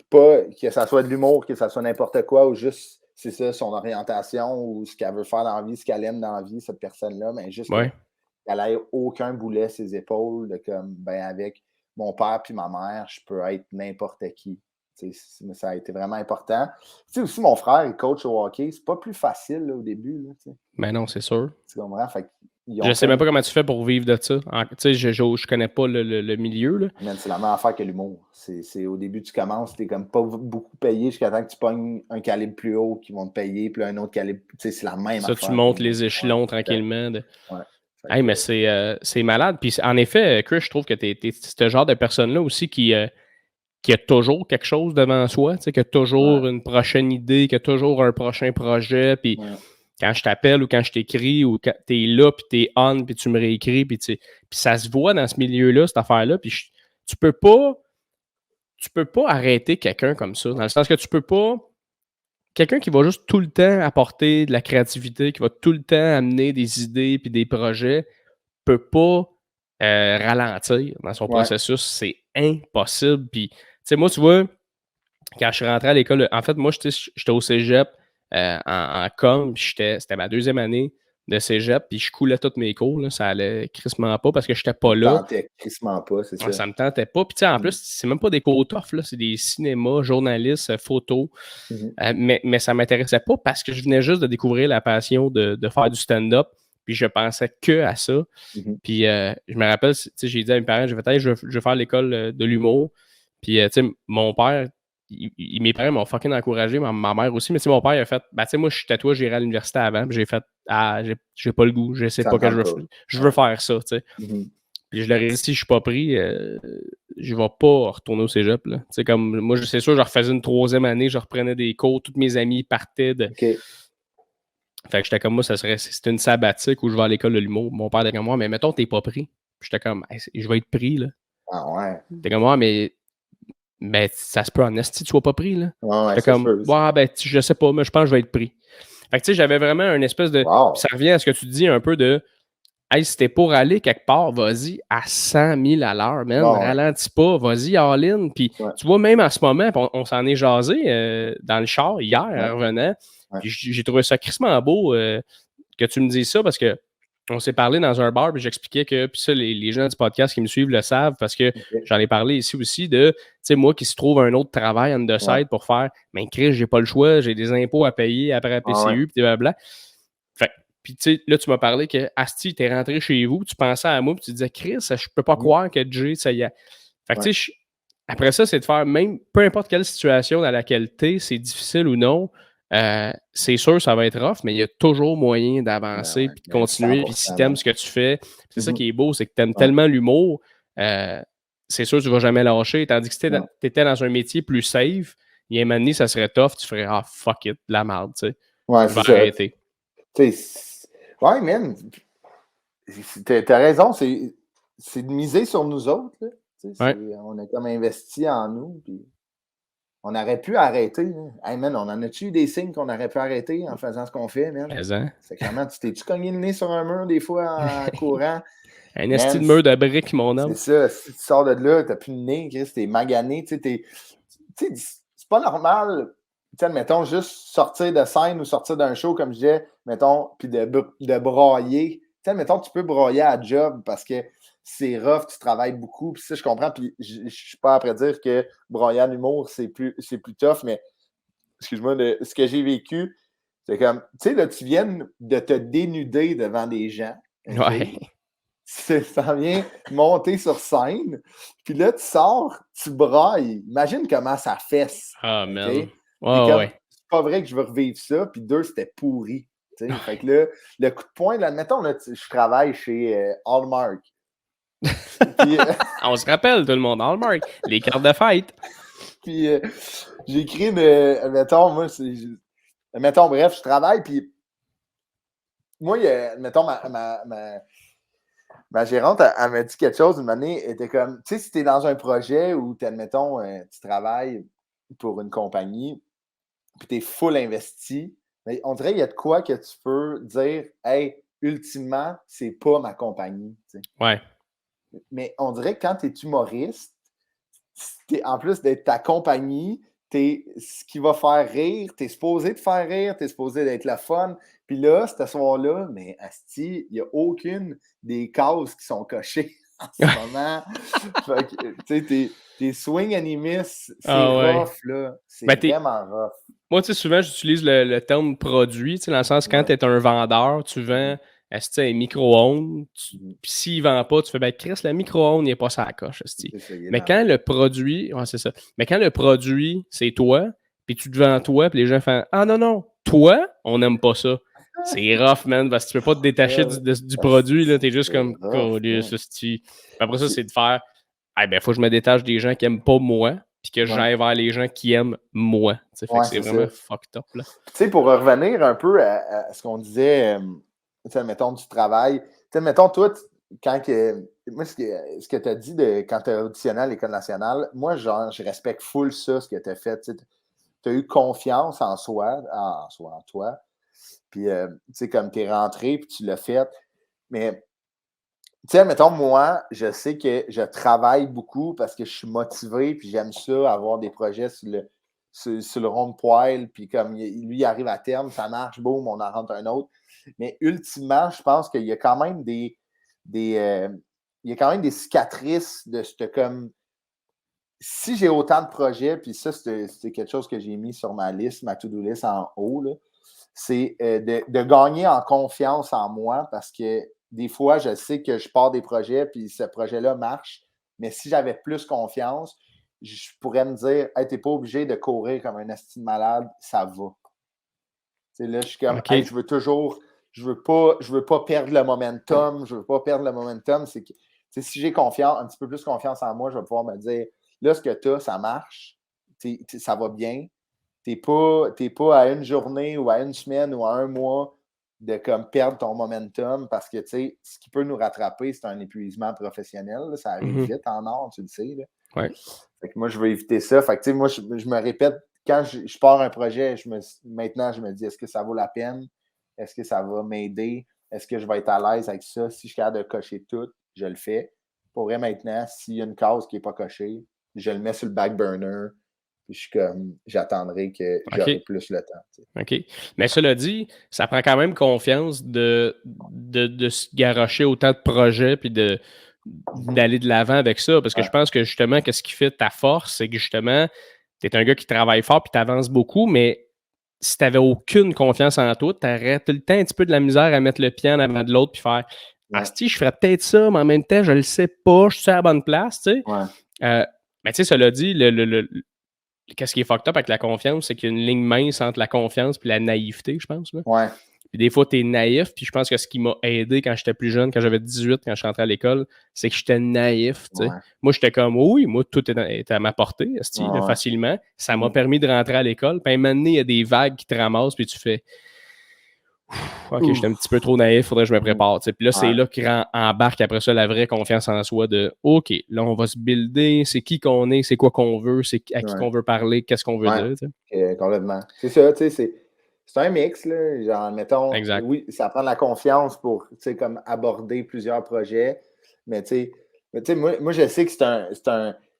pas que ça soit de l'humour, que ça soit n'importe quoi ou juste c'est ça, son orientation ou ce qu'elle veut faire dans la vie, ce qu'elle aime dans la vie, cette personne-là, mais juste qu'elle n'ait aucun boulet sur ses épaules, de comme, ben avec mon père puis ma mère, je peux être n'importe qui. Ça a été vraiment important. Tu sais, aussi, mon frère, il coach au hockey. C'est pas plus facile là, au début. Là, mais non, c'est sûr. Tu comprends? Fait Je sais même pas comment tu fais pour vivre de ça. Tu sais, je connais pas le milieu, là. Man, c'est la même affaire que l'humour. C'est au début, tu commences, t'es comme pas beaucoup payé jusqu'à temps que tu pognes un calibre plus haut qui vont te payer, puis un autre calibre. Tu sais, c'est la même Ça, affaire. tu montes les échelons tranquillement. Ouais. Hey, mais c'est malade. Puis en effet, Chris, je trouve que t'es ce genre de personne-là aussi qui a toujours quelque chose devant soi, tu sais, qui a toujours une prochaine idée, qui a toujours un prochain projet. Puis quand je t'appelle ou quand je t'écris ou quand t'es là, puis t'es on, puis tu me réécris, puis ça se voit dans ce milieu-là, cette affaire-là. Puis tu peux pas arrêter quelqu'un comme ça. Dans le sens que tu peux pas. Quelqu'un qui va juste tout le temps apporter de la créativité, qui va tout le temps amener des idées puis des projets, peut pas ralentir dans son processus. C'est impossible. Puis, tu sais, moi, tu vois, quand je suis rentré à l'école, en fait, moi, j'étais au cégep en com, puis c'était ma 2e année de cégep, puis je coulais tous mes cours. Là, ça allait crissement pas parce que j'étais pas là. Ça me tentait crissement pas, c'est ça. Ça me tentait pas. Puis, tu sais, en plus, c'est même pas des cours tough, là, c'est des cinémas, journalistes, photos. Mais ça m'intéressait pas parce que je venais juste de découvrir la passion de faire du stand-up. Puis je pensais que à ça. Puis je me rappelle, tu sais, j'ai dit à mes parents, j'ai fait, hey, je veux faire l'école de l'humour. Puis, tu sais, mon père, mes parents m'ont fucking encouragé, ma mère aussi. Mais tu sais, mon père, il a fait, tu sais, moi, je suis tatoué, j'irai à l'université avant. Puis j'ai fait, j'ai pas le goût, je sais pas que je veux faire ça, tu sais. Puis je leur ai dit, si je suis pas pris, je vais pas retourner au cégep. Là. Comme, moi, c'est sûr, je refaisais une 3e année, je reprenais des cours, tous mes amis partaient de. Fait que j'étais comme moi, c'était une sabbatique où je vais à l'école de l'humour. Mon père était comme moi, mais mettons, t'es pas pris. Puis j'étais comme, hey, je vais être pris, là. Ah ouais. T'es comme moi, mais ça se peut en esti, tu sois pas pris, là. Ouais, j'étais comme, je sais pas, mais je pense que je vais être pris. Fait que tu sais, j'avais vraiment une espèce de. Ça revient à ce que tu dis un peu de. Hey, si t'es pour aller quelque part, vas-y à 100 000 à l'heure, man. Ralentis pas, vas-y all-in. Puis tu vois, même en ce moment, on s'en est jasé dans le char hier en revenant. Puis j'ai trouvé ça crissement beau que tu me dises ça parce que on s'est parlé dans un bar puis j'expliquais que, puis ça, les gens du podcast qui me suivent le savent parce que j'en ai parlé ici aussi de, tu sais, moi qui se trouve un autre travail on the side pour faire, mais Chris, j'ai pas le choix, j'ai des impôts à payer après la PCU, puis blablabla. Puis, tu sais, là, tu m'as parlé que Asti, t'es rentré chez vous, tu pensais à moi, puis tu disais, Chris, je peux pas croire que Jay, ça y est. Fait que, tu sais, après ça, c'est de faire même, peu importe quelle situation dans laquelle t'es, c'est difficile ou non, c'est sûr, ça va être rough, mais il y a toujours moyen d'avancer, puis de continuer. Puis si t'aimes ce que tu fais, c'est ça qui est beau, c'est que t'aimes tellement l'humour, c'est sûr, tu vas jamais lâcher. Tandis que si t'étais dans un métier plus safe, il y a un moment donné, ça serait tough, tu ferais, ah, fuck it, de la merde, tu sais. Je vais arrêter. Ouais, man. T'as raison, c'est de miser sur nous autres. Là. On a comme investi en nous. Puis on aurait pu arrêter. Là. Hey, man, on en a-tu eu des signes qu'on aurait pu arrêter en faisant ce qu'on fait, man? C'est clairement, tu t'es-tu cogné le nez sur un mur des fois en courant? Un esti de mur de briques, mon homme. C'est ça. Si tu sors de là, t'as plus le nez, Chris, t'es magané. C'est pas normal. Tu sais, mettons, juste sortir de scène ou sortir d'un show, comme je disais, mettons, puis de broyer. Tu sais, mettons, tu peux broyer à job parce que c'est rough, tu travailles beaucoup, puis ça, je comprends, puis je suis pas après dire que broyer en humour, c'est plus tough, mais, excuse-moi, ce que j'ai vécu, c'est comme, tu sais, là, tu viens de te dénuder devant des gens. Okay? Ça vient monter sur scène, puis là, tu sors, tu brailles. Imagine comment ça fesse. Ah, man. C'est pas vrai que je veux revivre ça, puis 2, c'était pourri. Fait que là, le coup de poing, là, admettons, là, je travaille chez Hallmark. Puis, on se rappelle, tout le monde, Hallmark, les cartes de fête. Puis j'écris, mettons, moi, mettons, bref, je travaille, puis moi, mettons, ma gérante, elle m'a dit quelque chose une année, elle était comme, tu sais, si tu es dans un projet où, admettons, tu travailles pour une compagnie, puis tu es full investi, mais on dirait qu'il y a de quoi que tu peux dire, hey, ultimement, c'est pas ma compagnie. T'sais. Ouais. Mais on dirait que quand tu es humoriste, en plus d'être ta compagnie, t'es ce qui va faire rire, tu es supposé te faire rire, tu es supposé d'être le fun. Puis là, ce soir-là, mais asti, il n'y a aucune des cases qui sont cochées en ce moment. Fait que, tu sais, tes swing animistes, c'est rough, là. C'est vraiment rough. Moi, tu sais, souvent, j'utilise le terme produit, tu sais, dans le sens, quand tu es un vendeur, tu vends est-ce que un micro-ondes, Mhm. puis s'il ne vend pas, tu fais, ben Chris, le micro-ondes, il n'est pas sur la coche, esti. C'est ça, il est Mais dans quand le produit, ouais, c'est ça. Mais quand le produit, c'est toi, puis tu te vends toi, puis les gens font, ah non, non, toi, on n'aime pas ça. C'est rough, man, parce que tu peux pas te détacher du produit, là, t'es juste c'est comme, rough, câlisse, man. esti. Puis après ça, C'est- c'est de faire, ah ben, faut que je me détache des gens qui aiment pas moi, puis que Ouais, j'aille vers les gens qui aiment moi. T'sais, fait que ouais, c'est c'est vraiment ça. fucked up, là. Tu sais, pour revenir un peu à ce qu'on disait, tu sais, mettons, du travail, tu sais, mettons, toi, quand que, moi, ce que tu as dit quand tu as auditionné à l'École nationale, moi, genre, je respecte full ça, ce que tu as fait. Tu as eu confiance en toi. Puis, tu sais, comme tu es rentré, puis tu l'as fait. Mais, tu sais, mettons, moi, je sais que je travaille beaucoup parce que je suis motivé, puis j'aime ça, avoir des projets sur le rond de poêle, puis comme lui, il arrive à terme, ça marche, boum, on en rentre un autre. Mais ultimement, je pense qu'il y a quand même des il y a quand même des cicatrices de ce comme si j'ai autant de projets, puis ça, c'est quelque chose que j'ai mis sur ma liste, ma to-do list en haut, là, c'est de gagner en confiance en moi parce que des fois, je sais que je pars des projets, puis ce projet-là marche, mais si j'avais plus confiance, je pourrais me dire, hey, t'es pas obligé de courir comme un asti de malade, ça va. T'sais, là, je suis comme, OK. hey, je veux pas perdre le momentum, je veux pas perdre le momentum. C'est que, si j'ai confiance, un petit peu plus confiance en moi, je vais pouvoir me dire, là, ce que tu as, ça marche, ça va bien. T'es pas à une journée ou à une semaine ou à un mois de comme perdre ton momentum parce que, tu sais, ce qui peut nous rattraper, c'est un épuisement professionnel. Là, ça arrive Mhm. vite en or, tu le sais. Là. Ouais. Fait que moi, je veux éviter ça. Fait que, tu sais, moi, je me répète, quand je pars un projet, maintenant, je me dis, est-ce que ça vaut la peine? Est-ce que ça va m'aider? Est-ce que je vais être à l'aise avec ça? Si je suis capable de cocher tout, je le fais. Pour vrai, maintenant, s'il y a une case qui n'est pas cochée, je le mets sur le back burner. Puis je suis comme, j'attendrai que j'aurai OK. plus le temps. Tu sais. OK. Mais cela dit, ça prend quand même confiance de se garrocher autant de projets puis d'aller de l'avant avec ça. Parce que Ouais, je pense que justement, qu'est-ce qui fait ta force, c'est que justement, tu es un gars qui travaille fort puis tu avances beaucoup, mais si tu n'avais aucune confiance en toi, tu aurais tout le temps un petit peu de la misère à mettre le pied en avant de l'autre puis faire ouais, Asti, je ferais peut-être ça, mais en même temps, je le sais pas, je suis à la bonne place, tu sais. ouais, Euh, mais tu sais, cela dit, qu'est-ce qui est fucked up avec la confiance, c'est qu'il y a une ligne mince entre la confiance et la naïveté, je pense. Là. ouais, Puis des fois, tu es naïf, puis je pense que ce qui m'a aidé quand j'étais plus jeune, quand j'avais 18, quand je suis rentré à l'école, c'est que j'étais naïf. T'sais. ouais, Moi, j'étais comme, oui, moi, tout est à ma portée, esti, là, ouais, facilement. Ça m'a ouais. permis de rentrer à l'école. Puis à un moment donné, il y a des vagues qui te ramassent, puis tu fais, OK, j'étais un Ouf. petit peu trop naïf, faudrait que je me prépare. T'sais. Puis là, c'est Ouais, là qu'il embarque après ça la vraie confiance en soi de OK, là, on va se builder, c'est qui qu'on est, c'est quoi qu'on veut, c'est à qui ouais, qu'on veut parler, qu'est-ce qu'on veut ouais. dire. T'sais. Complètement. C'est ça, tu sais, c'est un mix, là. Genre, mettons, Exact. oui, ça prend de la confiance pour, tu sais, comme aborder plusieurs projets, mais tu sais, moi, je sais que tu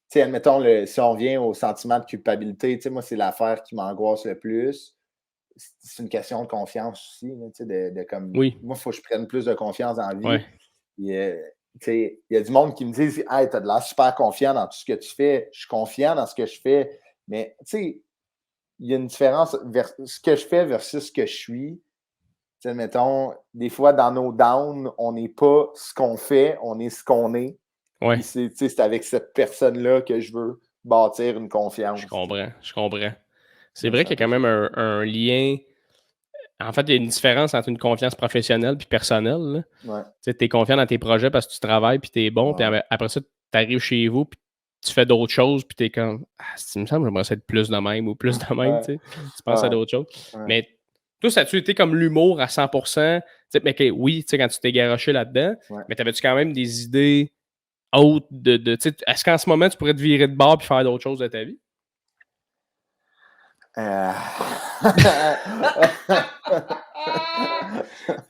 sais, admettons, si on vient au sentiment de culpabilité, tu sais, moi, c'est l'affaire qui m'angoisse le plus. C'est une question de confiance aussi, là, tu sais, de comme, Oui, moi, il faut que je prenne plus de confiance dans la vie. ouais. Puis, tu sais, il y a du monde qui me dit, hey, t'as de l'air super confiant dans tout ce que tu fais. Je suis confiant dans ce que je fais, mais, tu sais, il y a une différence vers ce que je fais versus ce que je suis. Tu sais, mettons, des fois, dans nos downs, on n'est pas ce qu'on fait, on est ce qu'on est. Puis Ouais, c'est avec cette personne-là que je veux bâtir une je confiance. Tu sais. comprends, je comprends. C'est Moi, vrai c'est un qu'il y a peu quand ça. même un lien. En fait, il y a une différence entre une confiance professionnelle puis personnelle. Là. Ouais. Tu es confiant dans tes projets parce que tu travailles puis tu es bon. Puis Ouais. après ça, tu arrives chez vous puis tu fais d'autres choses puis tu es comme il me semble que j'aimerais ça être plus de même ou plus de même. Ouais. Tu sais. Tu penses à Ouais. d'autres choses. Ouais. Mais toi, ça a-tu été comme l'humour à 100%? Tu sais, mais oui, tu sais, quand tu t'es garoché là-dedans, Ouais. mais t'avais-tu quand même des idées autres tu sais, est-ce qu'en ce moment, tu pourrais te virer de bord puis faire d'autres choses de ta vie? Euh...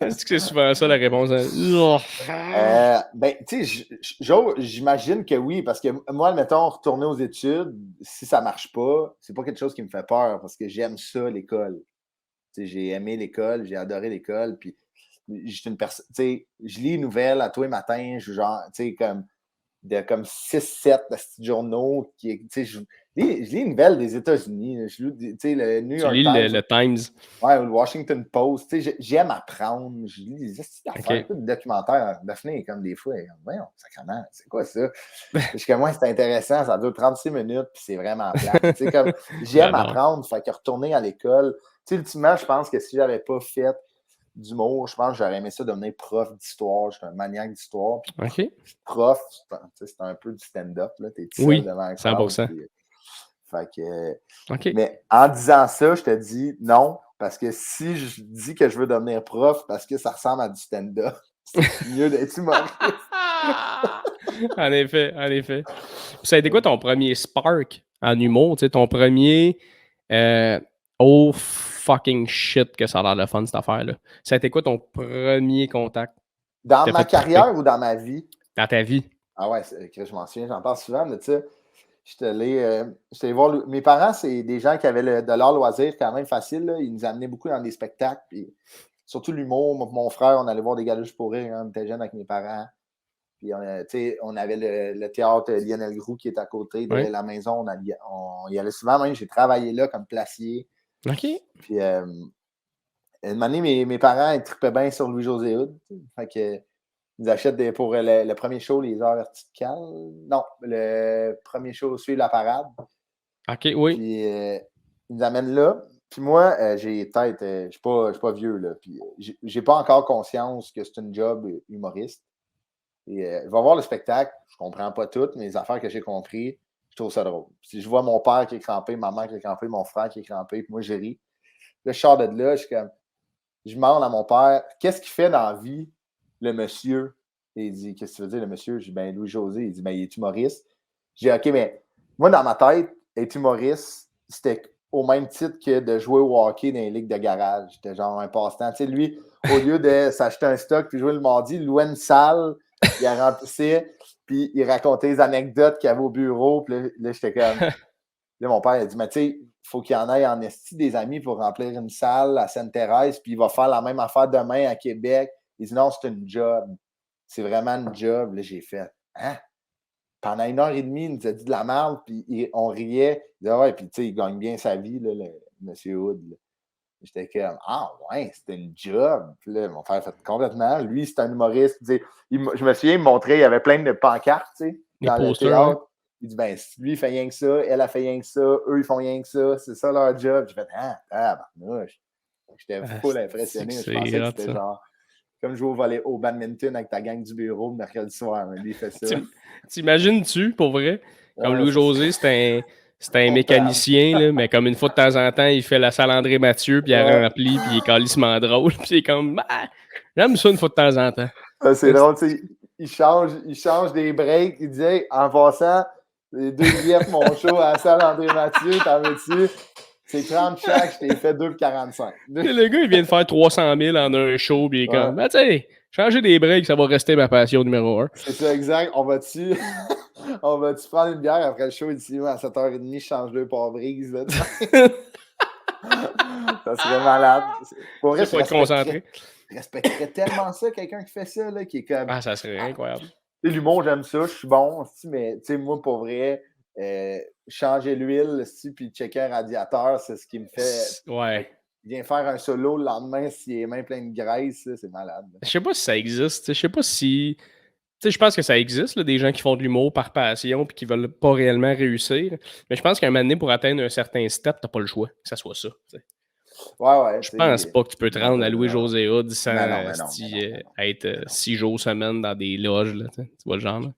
Est-ce que c'est souvent ça la réponse? Hein? Ben, tu sais, j'imagine que oui, parce que moi, mettons, retourner aux études, si ça marche pas, c'est pas quelque chose qui me fait peur parce que j'aime ça, l'école. Tu sais, j'ai aimé l'école, j'ai adoré l'école, puis j'étais une personne, tu sais, je lis une nouvelle à tous les matins, je genre, tu sais, comme 6-7 de petits journaux, tu sais, Je lis une nouvelle des États-Unis. Je lis, le New Tu York lis Times. le Times. Ouais, ou le Washington Post. J'aime apprendre. Je lis des affaires, OK. tout documentaire. Daphné est comme des fois, voyons, sacrément, c'est quoi ça? Parce que moi, c'est intéressant, ça dure 36 minutes, puis c'est vraiment plate. Comme, j'aime J'adore. apprendre, fait que retourner à l'école. Ultimement, je pense que si j'avais pas fait d'humour, je pense que j'aurais aimé ça devenir prof d'histoire. J'étais un maniaque d'histoire. Puis OK. prof, c'est un peu du stand-up. T'es tout seul Oui, devant un crowd. 100%. Fait que, OK. mais en disant ça, je te dis non, parce que si je dis que je veux devenir prof parce que ça ressemble à du stand-up, c'est mieux d'être humoriste. En effet, en effet. Puis ça a été quoi ton premier spark en humour? Tu sais, ton premier oh fucking shit que ça a l'air de fun cette affaire-là. Ça a été quoi ton premier contact? Dans T'as ma fait triper carrière ou dans ma vie? dans ta vie? Ah ouais, je m'en souviens, j'en parle souvent de ça. J'étais allé voir. Mes parents, c'est des gens qui avaient de l'art loisir quand même facile. Là. Ils nous amenaient beaucoup dans des spectacles. Puis, surtout l'humour. Mon frère, on allait voir des galas pour rire. Hein, on était jeunes avec mes parents. Puis on avait le théâtre Lionel Groux qui est à côté de la maison. On y allait souvent. Même, j'ai travaillé là comme placier. OK. Puis une année, mes parents, ils tripaient bien sur Louis-José Hood. Fait que ils achètent pour le premier show, les heures verticales. Non, le premier show, suivre la parade. OK, oui. Puis ils nous amènent là. Puis moi, j'ai tête, je suis pas vieux, là. Puis j'ai pas encore conscience que c'est une job humoriste. Et je vais voir le spectacle, je comprends pas tout, mais les affaires que j'ai compris, je trouve ça drôle. Si je vois mon père qui est crampé, ma mère qui est crampée, mon frère qui est crampé, puis moi, j'ai ri. Là, je sors de là, je demande à mon père, qu'est-ce qu'il fait dans la vie, le monsieur? Et il dit, qu'est-ce que tu veux dire, le monsieur? Je dis, ben, Louis-José. Il dit, ben, il est humoriste. Je dis, OK, mais moi, dans ma tête, être humoriste, c'était au même titre que de jouer au hockey dans les ligues de garage. C'était genre un passe-temps. Tu sais, lui, au lieu de s'acheter un stock puis jouer le mardi, il louait une salle, il la remplissait, puis il racontait les anecdotes qu'il y avait au bureau. Puis là j'étais comme. Là, mon père a dit, mais tu sais, il faut qu'il y en ait en esti des amis pour remplir une salle à Sainte-Thérèse, puis il va faire la même affaire demain à Québec. Il dit, non, c'est une job. C'est vraiment une job. Là, j'ai fait, hein? Pendant 1h30, il nous a dit de la merde, puis on riait. Il disait, ouais, puis tu sais, il gagne bien sa vie, là, le monsieur Hood. Là. J'étais comme, ah ouais, c'était une job. Puis là, mon frère fait complètement. Lui, c'est un humoriste. Je me souviens, il me montrait, il y avait plein de pancartes, tu sais, dans le théâtre. Il dit, ben, lui, il fait rien que ça, elle a fait rien que ça, eux, ils font rien que ça, c'est ça leur job. J'ai fait, barnouche. J'étais full impressionné. Je pensais que c'était genre, comme jouer au badminton avec ta gang du bureau le mercredi soir. Mais lui, il fait ça. T'imagines-tu, pour vrai? Comme Louis-José, c'est un mécanicien, là, mais comme une fois de temps en temps, il fait la salle André Mathieu, puis il a rempli, puis il est calissement drôle. Puis il est comme, j'aime ça une fois de temps en temps. C'est drôle, tu sais. Il change des breaks. Il disait, en passant, les 2 billets pour mon show à la salle André Mathieu, t'en veux-tu? C'est 30 chaque, je t'ai fait 2,45. Le gars, il vient de faire 300 000 en un show, puis il est comme, tu sais, changer des breaks, ça va rester ma passion numéro 1. C'est ça, exact. On va-tu prendre une bière après le show ici à 7h30, je change 2 pare-brises. Ça serait malade. Pour vrai, faut être concentré. Je respecterais tellement ça, quelqu'un qui fait ça, là, qui est comme. Ah, ça serait incroyable. L'humour, j'aime ça, je suis bon, mais moi, pour vrai, changer l'huile, puis checker un radiateur, c'est ce qui me fait. Ouais. Viens faire un solo le lendemain s'il est même plein de graisse, c'est malade. Je sais pas si ça existe. Je sais pas si. Tu sais, je pense que ça existe, là, des gens qui font de l'humour par passion puis qui veulent pas réellement réussir. Mais je pense qu'à un moment donné, pour atteindre un certain step, t'as pas le choix que ça soit ça. T'sais. Ouais. Je pense pas que tu peux te rendre à Louis-José Hood sans être 6 jours semaine dans des loges. Là, tu vois le genre? Là?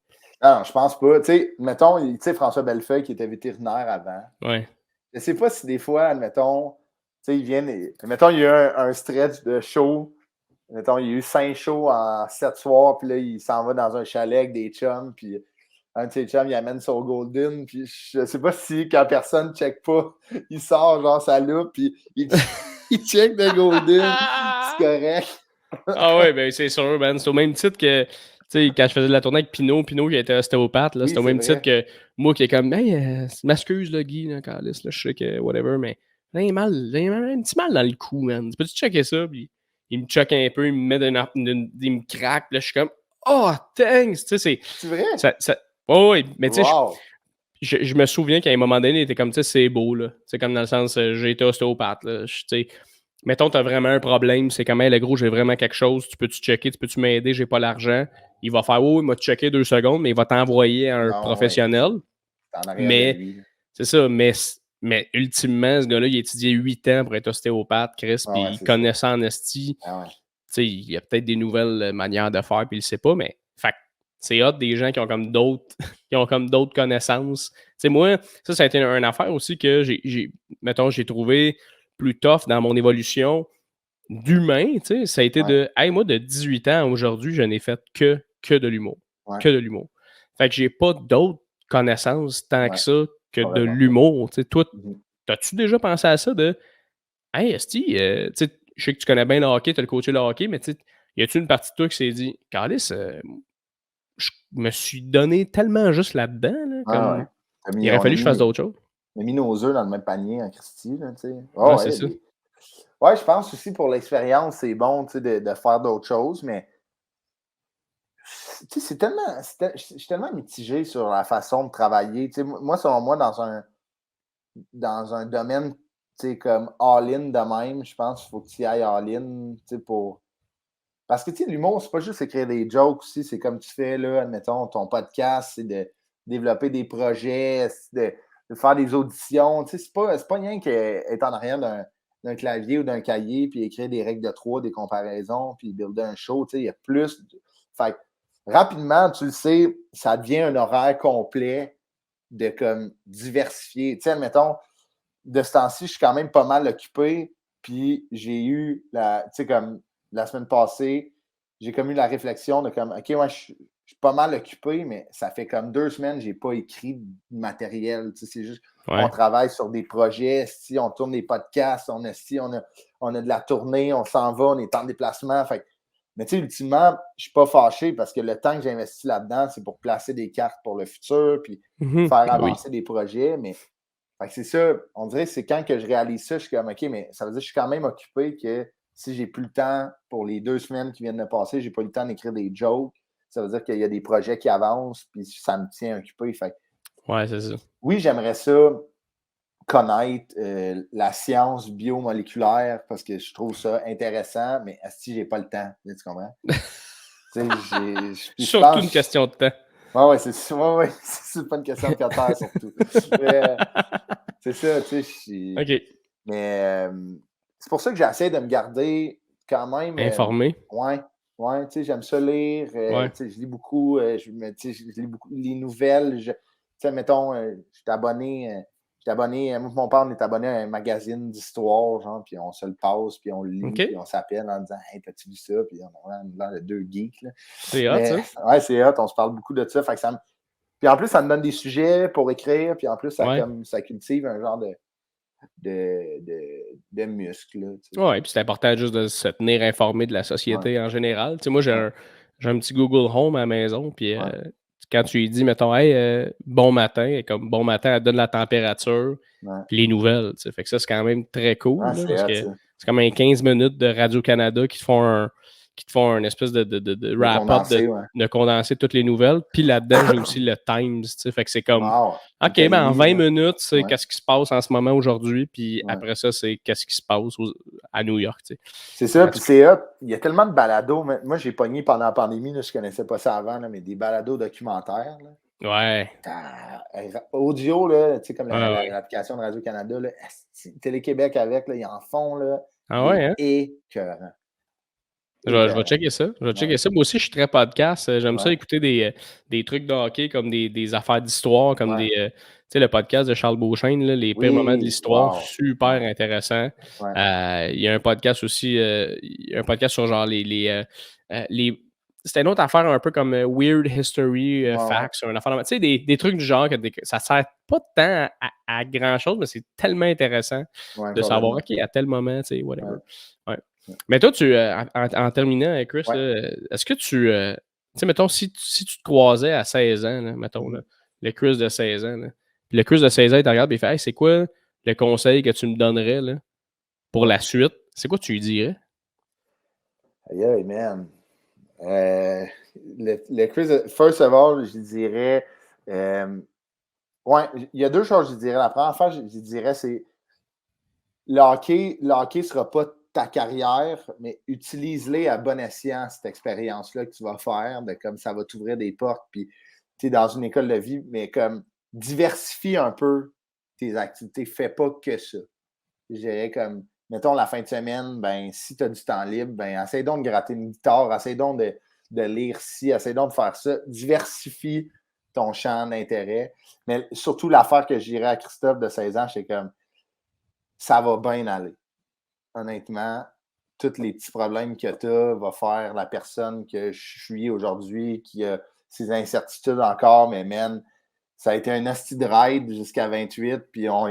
Non, je pense pas. Mettons, François Bellefeuille qui était vétérinaire avant. Ouais. Je sais pas si des fois, admettons, ils viennent. Mettons, il y a un stretch de show. Mettons, il y a eu 5 shows en 7 soirs, puis là, il s'en va dans un chalet avec des chums, puis un de ses chums, il amène son Golden, puis je sais pas si, quand personne ne check pas, il sort genre sa loupe, puis il check le Golden, c'est correct. Ah ouais, ben c'est sûr, man. C'est au même titre que, tu sais, quand je faisais de la tournée avec Pinot qui était ostéopathe, là, Oui, c'est au même vrai. titre que moi qui est comme, hey, m'excuse, là, Guy, là, Carlis, là, je sais que, whatever, mais j'ai un petit mal dans le cou, man. Tu peux-tu checker ça? Puis il me choque un peu, il me met il me craque, là, je suis comme, oh, thanks! Tu sais, c'est vrai? Oh, oui, mais tu sais, wow. je me souviens qu'à un moment donné, il était comme, tu sais, c'est beau, là. C'est comme dans le sens, j'ai été ostéopathe, là. Tu sais, mettons, tu as vraiment un problème, c'est comme, hey, le gros, j'ai vraiment quelque chose, tu peux-tu checker, tu peux-tu m'aider, j'ai pas l'argent. Il va faire, oui, il m'a checké 2 secondes, mais il va t'envoyer à un Non, ouais, c'est ça. professionnel. C'est en arrière de Mais, lui. Là. c'est ça, mais ultimement, ce gars-là, il a étudié 8 ans pour être ostéopathe, Chris, Ah puis ouais, il c'est ça. connaît ça en esti. Ah ouais. Tu sais, il y a peut-être des nouvelles manières de faire, puis il le sait pas, mais fait que c'est hot des gens qui ont comme d'autres qui ont comme d'autres connaissances. Tu sais, moi, ça a été une affaire aussi que mettons, j'ai trouvé plus tough dans mon évolution d'humain, tu sais, ça a été Ouais, de, hey, moi, de 18 ans à aujourd'hui, je n'ai fait que de l'humour. ouais, Que de l'humour. Fait que j'ai pas d'autres connaissances tant que ouais. ça que de Complètement. l'humour. Tu sais, toi, Mhm. t'as-tu déjà pensé à ça de, hey, Esti, tu sais, je sais que tu connais bien le hockey, tu as le coaché le hockey, mais tu sais, y a-tu une partie de toi qui s'est dit, Carlis, je me suis donné tellement juste là-dedans, là, Ah ouais. comme, il aurait fallu que je fasse d'autres choses. On a mis nos œufs dans le même panier en Christie, là, tu sais. Ouais, Oh, c'est ouais, ça. ouais, je pense aussi pour l'expérience, c'est bon, tu sais, de faire d'autres choses, mais tu sais, je suis tellement mitigé sur la façon de travailler. Tu sais, moi, selon moi, dans un domaine, tu sais, comme all-in de même, je pense qu'il faut que tu y ailles all-in, tu sais, pour. Parce que, tu sais, l'humour, c'est pas juste écrire des jokes aussi, c'est comme tu fais, là, admettons, ton podcast, c'est de développer des projets, c'est de faire des auditions, tu sais, c'est pas rien qu'être en arrière d'un clavier ou d'un cahier, puis écrire des règles de trois, des comparaisons, puis builder un show, tu sais, il y a plus. Fait que, rapidement, tu le sais, ça devient un horaire complet de comme diversifier. Tu sais, admettons, de ce temps-ci, je suis quand même pas mal occupé. Puis j'ai eu tu sais, comme la semaine passée, j'ai comme eu la réflexion de comme, OK, ouais, je suis pas mal occupé, mais ça fait comme 2 semaines que je n'ai pas écrit de matériel. Tu sais, c'est juste, on Ouais. travaille sur des projets, si on tourne des podcasts, on a de la tournée, on s'en va, on est en déplacement. Fait mais tu sais, ultimement, je ne suis pas fâché parce que le temps que j'ai investi là-dedans, c'est pour placer des cartes pour le futur, puis Mhm. faire Ben oui. avancer des projets. Mais fait que c'est ça, on dirait que c'est quand que je réalise ça, je suis comme, OK, mais ça veut dire que je suis quand même occupé que si j'ai plus le temps pour les 2 semaines qui viennent de passer, j'ai pas eu le temps d'écrire des jokes. Ça veut dire qu'il y a des projets qui avancent, puis ça me tient occupé. Fait Ouais, c'est ça. oui, j'aimerais ça connaître la science biomoléculaire parce que je trouve ça intéressant, mais si j'ai pas le temps, tu comprends? Tu sais, je Surtout une pense. question de temps. Ouais, c'est pas une question de critère surtout. Mais, c'est ça, tu sais. OK. Mais c'est pour ça que j'essaie de me garder quand même. Informé. Ouais, ouais, tu sais, j'aime ça lire. Ouais. Tu sais, je lis beaucoup. Tu sais, je lis beaucoup les nouvelles. Tu sais, mettons, je suis abonné. Moi et mon père, on est abonné à un magazine d'histoire, genre, puis on se le passe, puis on le lit, OK. puis on s'appelle en disant Hey, t'as-tu vu ça? Puis on a vraiment l'air de deux geeks. Là. C'est hot, Mais ça. ouais, c'est hot, on se parle beaucoup de ça. Fait que puis en plus, ça me donne des sujets pour écrire, puis en plus, Ouais. ça cultive un genre de muscles. Là, tu sais. Ouais, puis c'est important juste de se tenir informé de la Ouais, société en général. Tu sais, moi, ouais, j'ai un petit Google Home à la maison, puis ouais, quand tu lui dis, mettons, hey, bon matin, et comme bon matin, elle donne la température, ouais. puis les nouvelles. Tu sais. Fait que ça, c'est quand même très Ah, cool, là, c'est parce hot, que ça. c'est comme un 15 minutes de Radio-Canada qui te font un espèce de De wrap-up condenser, ouais. de condenser toutes les nouvelles. Puis là-dedans, j'ai aussi le Times. Tu sais. Fait que c'est comme, Wow, OK, ben en Italie, 20 là. minutes, c'est Ouais, qu'est-ce qui se passe en ce moment aujourd'hui, puis ouais. après ça, c'est qu'est-ce qui se passe à New York. Tu sais. C'est ça, En puis tout c'est hot. Il y a tellement de balados. Moi, j'ai pogné pendant la pandémie, là, je connaissais pas ça avant, là, mais des balados documentaires. Là. cas, ouais. Audio, là, tu sais, comme Ouais, ouais. l'application de Radio-Canada, là, Télé-Québec avec, là, ils en font, là, Ah ouais, des hein? écœurants. Je vais Écœurants. checker ça. Je vais Ouais, checker ça. Moi aussi, je suis très podcast. J'aime ça ouais, écouter des trucs de hockey comme des affaires d'histoire, comme ouais. tu sais, le podcast de Charles Beauchesne, là, les pires moments de Oui, l'histoire, wow. super Ouais, intéressant. ouais, Il y a un podcast aussi, il y a un podcast sur genre les c'était une autre affaire un peu comme Weird History ouais, ouais, Facts, une affaire, tu sais, des trucs du genre que ça sert pas tant à grand-chose, mais c'est tellement intéressant ouais, de savoir, complètement. OK, à tel moment, tu sais, whatever. Ouais, Ouais. ouais. Mais toi, en terminant, Chris, Ouais. là, est-ce que tu sais, mettons, si tu te croisais à 16 ans, là, mettons, là, Mhm. le Chris de 16 ans, là, puis le Chris de 16 ans, il te regarde et il fait, hey, c'est quoi le conseil que tu me donnerais là, pour Ouais. la suite? C'est quoi tu lui dirais? Aïe, aïe, man. Le quiz, first of all, je dirais, euh, Ouais, il y a deux choses, je dirais. La première fois, je dirais, c'est le hockey ne sera pas ta carrière, mais utilise-les à bon escient, cette expérience-là que tu vas faire, de comme ça va t'ouvrir des portes, puis tu es dans une école de vie, mais comme diversifie un peu tes activités, fais pas que ça. Je dirais comme, mettons, la fin de semaine, ben, si tu as du temps libre, ben, essaye donc de gratter une guitare, essaye donc de lire ci, essaye donc de faire ça. Diversifie ton champ d'intérêt. Mais surtout, l'affaire que je dirais à Christophe de 16 ans, c'est comme, ça va bien aller. Honnêtement, tous les petits problèmes que tu as va faire la personne que je suis aujourd'hui, qui a ses incertitudes encore, mais man, ça a été un asti de ride jusqu'à 28, puis on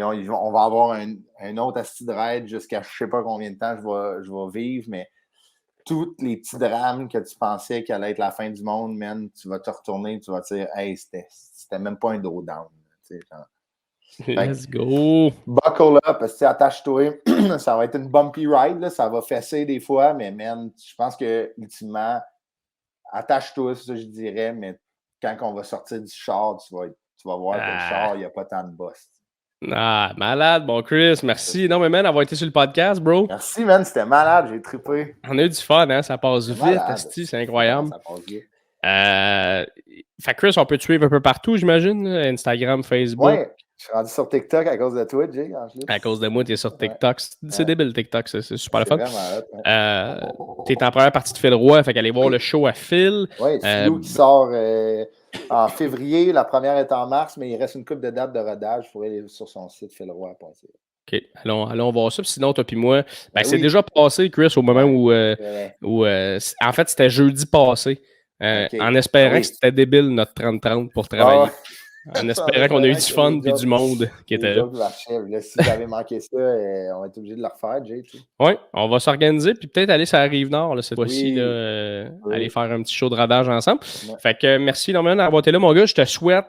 va avoir un autre asti de ride jusqu'à je ne sais pas combien de temps je vais vivre, mais tous les petits drames que tu pensais qu'elle allait être la fin du monde, man, tu vas te retourner, tu vas te dire, hey, c'était même pas un drawdown. Let's go! Buckle up, parce que attache-toi, ça va être une bumpy ride, là, ça va fesser des fois, mais man, je pense que ultimement, attache-toi, c'est ça que je dirais, mais quand on va sortir du char, tu vas voir que le char, il n'y a pas tant de boss. Ah, malade, bon Chris, merci énormément d'avoir été sur le podcast, bro. Merci, man, c'était malade, j'ai trippé. On a eu du fun, hein, ça passe vite, Malade. c'est incroyable. Ça passe vite. Fait Chris, on peut te suivre un peu partout, j'imagine, Instagram, Facebook. Ouais, je suis rendu sur TikTok à cause de toi, Jay. À cause de moi, t'es sur TikTok. C'est débile, TikTok, c'est super le fun. T'es en première partie de Phil Roy, fait qu'allez voir le show à Phil. Oui, Philou qui sort en février, la première est en mars, mais il reste une couple de dates de rodage. Il faudrait aller sur son site philroy.ca. OK, allons voir ça. Puis sinon, toi puis moi, c'est déjà passé, Chris, au moment où en fait, c'était jeudi passé. En espérant que c'était débile notre 30-30 pour travailler. En espérant qu'on a eu du fun et du monde qui était là. Si j'avais manqué ça, on va être obligé de le refaire, Jay. Oui, on va s'organiser puis peut-être aller sur la Rive-Nord cette fois-ci. Aller faire un petit show de radage ensemble. Ouais. Fait que merci énormément d'avoir été là, mon gars. Je te souhaite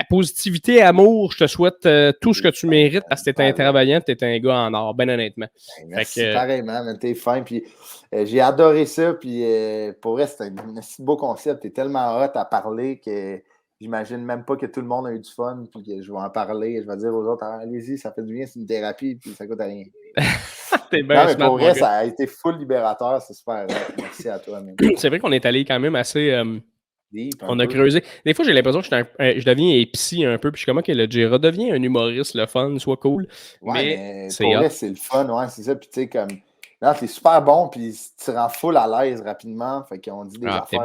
positivité, amour. Je te souhaite tout ce que tu mérites parce que tu es un travaillant, tu es un gars en or, bien honnêtement. Merci, pareillement, t'es fin. Puis j'ai adoré ça. Puis pour vrai, c'est un si beau concept. Tu es tellement hot à parler que j'imagine même pas que tout le monde a eu du fun. Puis que je vais en parler. Je vais dire aux autres, allez-y, ça fait du bien, c'est une thérapie. Puis ça coûte rien. T'es bien smart, pour vrai, ça a été full libérateur. C'est super. Merci à toi. C'est vrai qu'on est allé quand même assez. On a creusé. Des fois, j'ai l'impression que je deviens épicé un peu. Puis je suis comme, OK, le Jay redevient un humoriste, le fun, soit cool. Ouais, mais pour vrai, c'est le fun. Ouais, c'est ça. Puis tu sais, comme. Non, c'est super bon. Puis tu rends full à l'aise rapidement. Fait qu'on dit des affaires.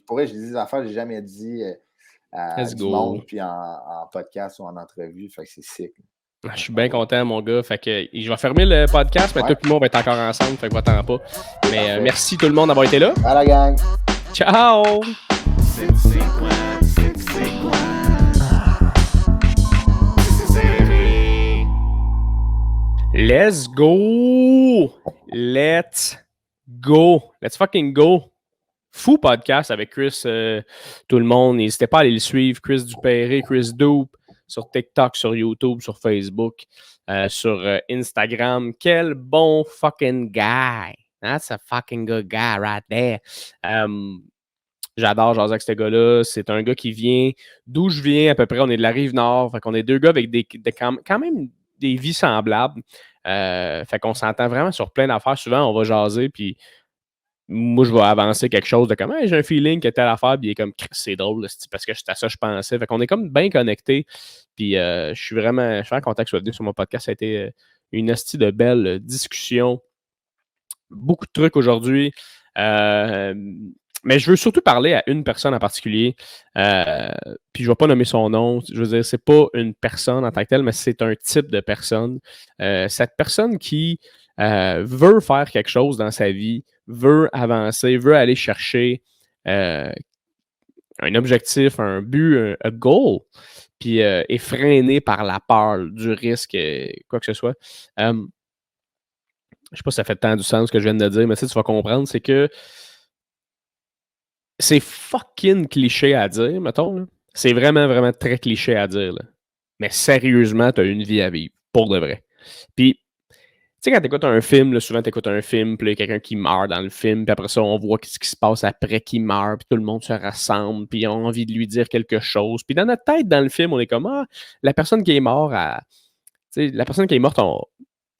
Pour vrai, j'ai dit des affaires que j'ai jamais dit à du monde. Puis en podcast ou en entrevue. Fait que c'est sick. Je suis bien content, mon gars. Fait que je vais fermer le podcast, mais toi et moi, on va être encore ensemble. Fait que va-t'en pas. Mais merci tout le monde d'avoir été là. À la gang. Ciao! Let's go! Let's go! Let's fucking go! Fou podcast avec Chris, tout le monde. N'hésitez pas à aller le suivre. Chris Dupéré, Chris Dupe, sur TikTok, sur YouTube, sur Facebook, sur Instagram. Quel bon fucking guy! That's a fucking good guy right there. J'adore jaser avec ce gars-là. C'est un gars qui vient d'où je viens à peu près. On est de la Rive-Nord. Fait qu'on est deux gars avec quand même des vies semblables. Fait qu'on s'entend vraiment sur plein d'affaires. Souvent, on va jaser, puis moi, je vais avancer quelque chose de comme hey, j'ai un feeling que telle affaire, puis il est comme c'est drôle, parce que c'est à ça que je pensais. Fait qu'on est comme bien connectés. Puis je suis vraiment en contact avec sur mon podcast. Ça a été une hostie de belle discussion. Beaucoup de trucs aujourd'hui. Mais je veux surtout parler à une personne en particulier. Puis je ne vais pas nommer son nom. Je veux dire, c'est pas une personne en tant que telle, mais c'est un type de personne. Cette personne qui veut faire quelque chose dans sa vie, veut avancer, veut aller chercher un objectif, un but, un goal, puis est freiné par la peur, du risque, quoi que ce soit. Je ne sais pas si ça fait tant du sens ce que je viens de dire, mais tu vas comprendre, c'est que c'est fucking cliché à dire, mettons. Là. C'est vraiment, vraiment très cliché à dire. Là. Mais sérieusement, tu as une vie à vivre, pour de vrai. Puis, tu sais, quand t'écoutes un film, là, souvent t'écoutes un film, puis il y a quelqu'un qui meurt dans le film, puis après ça, on voit ce qui se passe après qu'il meurt, puis tout le monde se rassemble, puis on a envie de lui dire quelque chose. Puis dans notre tête, dans le film, on est comme, ah, la personne qui est morte, la personne qui est morte,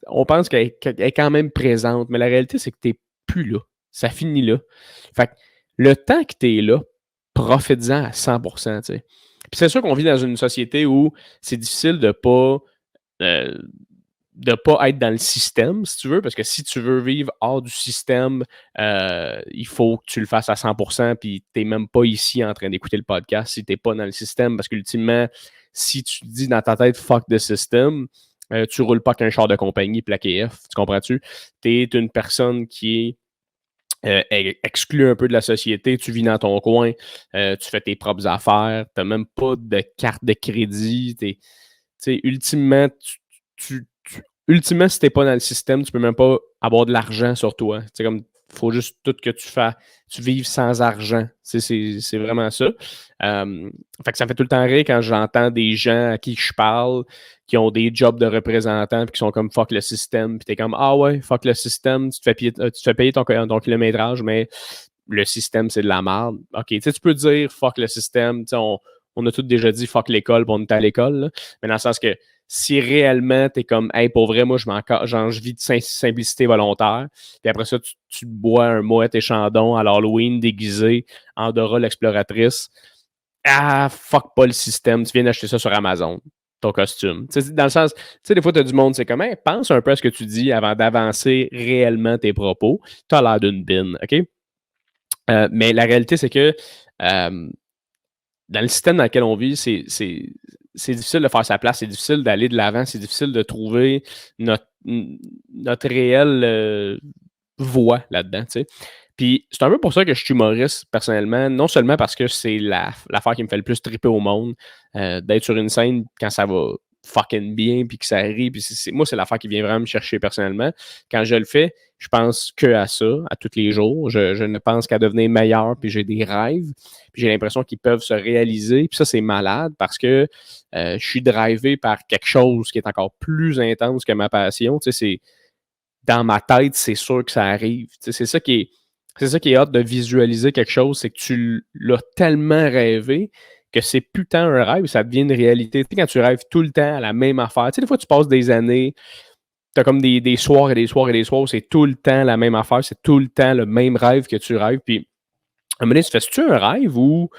on pense qu'elle est quand même présente, mais la réalité, c'est que t'es plus là. Ça finit là. Fait que le temps que t'es là, profite-en à 100%, tu sais. Puis c'est sûr qu'on vit dans une société où c'est difficile euh, de pas être dans le système, si tu veux, parce que si tu veux vivre hors du système, il faut que tu le fasses à 100%, puis t'es même pas ici en train d'écouter le podcast si t'es pas dans le système, parce qu'ultimement, si tu dis dans ta tête « fuck the system », tu roules pas qu'un char de compagnie plaqué F, tu comprends-tu? T'es une personne qui est exclue un peu de la société, tu vis dans ton coin, tu fais tes propres affaires, t'as même pas de carte de crédit, ultimement, ultimement, si t'es pas dans le système, tu peux même pas avoir de l'argent sur toi. C'est comme, faut juste tout que tu vives sans argent. C'est vraiment ça. Fait que ça me fait tout le temps rire quand j'entends des gens à qui je parle qui ont des jobs de représentants puis qui sont comme fuck le système. Puis t'es comme, ah ouais, fuck le système, tu te fais payer ton kilométrage, mais le système, c'est de la merde. OK, tu peux dire fuck le système, on a tous déjà dit fuck l'école, puis on est à l'école, là. Mais dans le sens que si réellement t'es comme, hey, pour vrai, moi, je vis de simplicité volontaire, puis après ça, tu bois un Moët et Chandon à l'Halloween déguisé en Dora l'exploratrice, ah, fuck pas le système, tu viens d'acheter ça sur Amazon, ton costume. Dans le sens, des fois, t'as du monde, c'est comme, hey, pense un peu à ce que tu dis avant d'avancer réellement tes propos. T'as l'air d'une bine, OK? Mais la réalité, c'est que dans le système dans lequel on vit, c'est difficile de faire sa place, c'est difficile d'aller de l'avant, c'est difficile de trouver notre réelle voix là-dedans, tu sais. Puis c'est un peu pour ça que je suis humoriste, personnellement, non seulement parce que c'est l'affaire qui me fait le plus triper au monde, d'être sur une scène quand ça va fucking bien, puis que ça rit, puis moi, c'est l'affaire qui vient vraiment me chercher personnellement. Quand je le fais, je pense que à ça, à tous les jours. Je ne pense qu'à devenir meilleur, puis j'ai des rêves, puis j'ai l'impression qu'ils peuvent se réaliser, puis ça, c'est malade, parce que je suis drivé par quelque chose qui est encore plus intense que ma passion, tu sais, dans ma tête, c'est sûr que ça arrive. Tu sais, c'est ça qui est hâte de visualiser quelque chose, c'est que tu l'as tellement rêvé que c'est putain un rêve, ça devient une réalité. Tu sais, quand tu rêves tout le temps à la même affaire, tu sais, des fois, tu passes des années, tu as comme des soirs et des soirs et des soirs où c'est tout le temps la même affaire, c'est tout le temps le même rêve que tu rêves. Puis, à un moment donné, tu fais-tu un rêve ou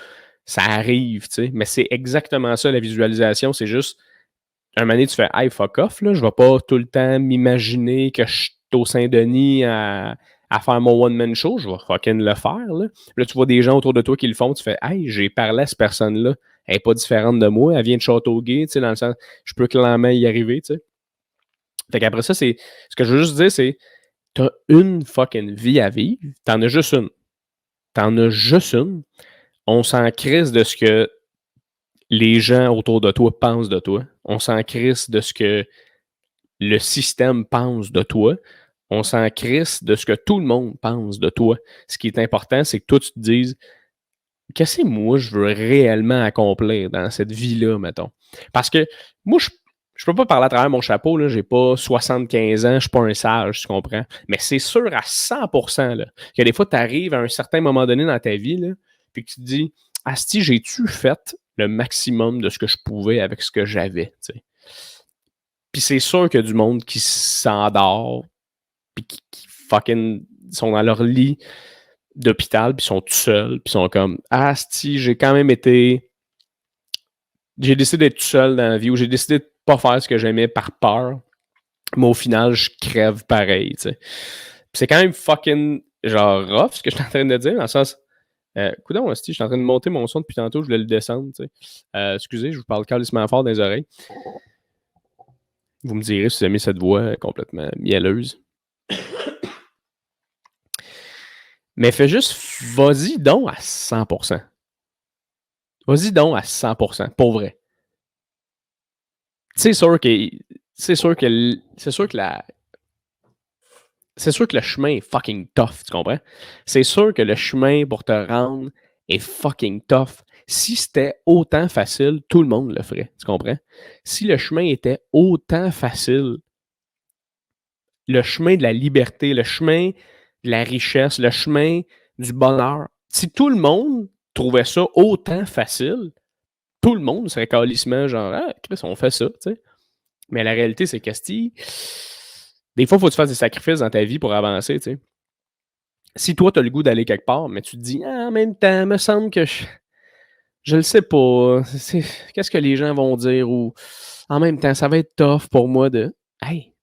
ça arrive, tu sais? Mais c'est exactement ça, la visualisation, c'est juste un moment donné, tu fais hey, fuck off, là, je vais pas tout le temps m'imaginer que je suis au Saint-Denis à faire mon one-man show, je vais fucking le faire. Là, tu vois des gens autour de toi qui le font, tu fais hey, j'ai parlé à cette personne-là, elle est pas différente de moi, elle vient de Châteauguay, tu sais, dans le sens, je peux clairement y arriver, tu sais. Fait qu'après ça, ce que je veux juste dire, c'est t'as une fucking vie à vivre, t'en as juste une. T'en as juste une. On s'en crisse de ce que les gens autour de toi pensent de toi. On s'en crisse de ce que le système pense de toi. On s'en crisse de ce que tout le monde pense de toi. Ce qui est important, c'est que toi, tu te dises qu'est-ce que moi, je veux réellement accomplir dans cette vie-là, mettons. Parce que moi, je peux pas parler à travers mon chapeau, là, j'ai pas 75 ans, je suis pas un sage, tu comprends? Mais c'est sûr à 100% là, que des fois, tu arrives à un certain moment donné dans ta vie, là, puis que tu te dis asti, j'ai-tu fait le maximum de ce que je pouvais avec ce que j'avais, tu sais? Puis c'est sûr qu'il y a du monde qui s'endort, puis qui fucking sont dans leur lit d'hôpital, puis sont tout seuls, puis sont comme asti, j'ai quand même été. J'ai décidé d'être tout seul dans la vie, ou j'ai décidé de pas faire ce que j'aimais par peur, mais au final, je crève pareil, tu sais. Puis c'est quand même fucking, genre, rough, ce que je suis en train de dire, dans le sens. Coudonc, je suis en train de monter mon son depuis tantôt, je voulais le descendre, tu sais. Excusez, je vous parle calissement fort dans les oreilles. Vous me direz si vous aimez cette voix complètement mielleuse. Mais fais juste, vas-y donc à 100%. Vas-y donc à 100%, pour vrai. C'est sûr que c'est sûr que le chemin est fucking tough, tu comprends? C'est sûr que le chemin pour te rendre est fucking tough. Si c'était autant facile, tout le monde le ferait, tu comprends? Si le chemin était autant facile, le chemin de la liberté, le chemin de la richesse, le chemin du bonheur. Si tout le monde trouvait ça autant facile, tout le monde serait calissement genre « Ah, Chris, on fait ça, tu sais. » Mais la réalité, c'est qu'Esti, des fois, il faut que tu fasses des sacrifices dans ta vie pour avancer, tu sais. Si toi, tu as le goût d'aller quelque part, mais tu te dis ah, en même temps, me semble que je le sais pas, qu'est-ce que les gens vont dire ou en même temps, ça va être tough pour moi de Hey,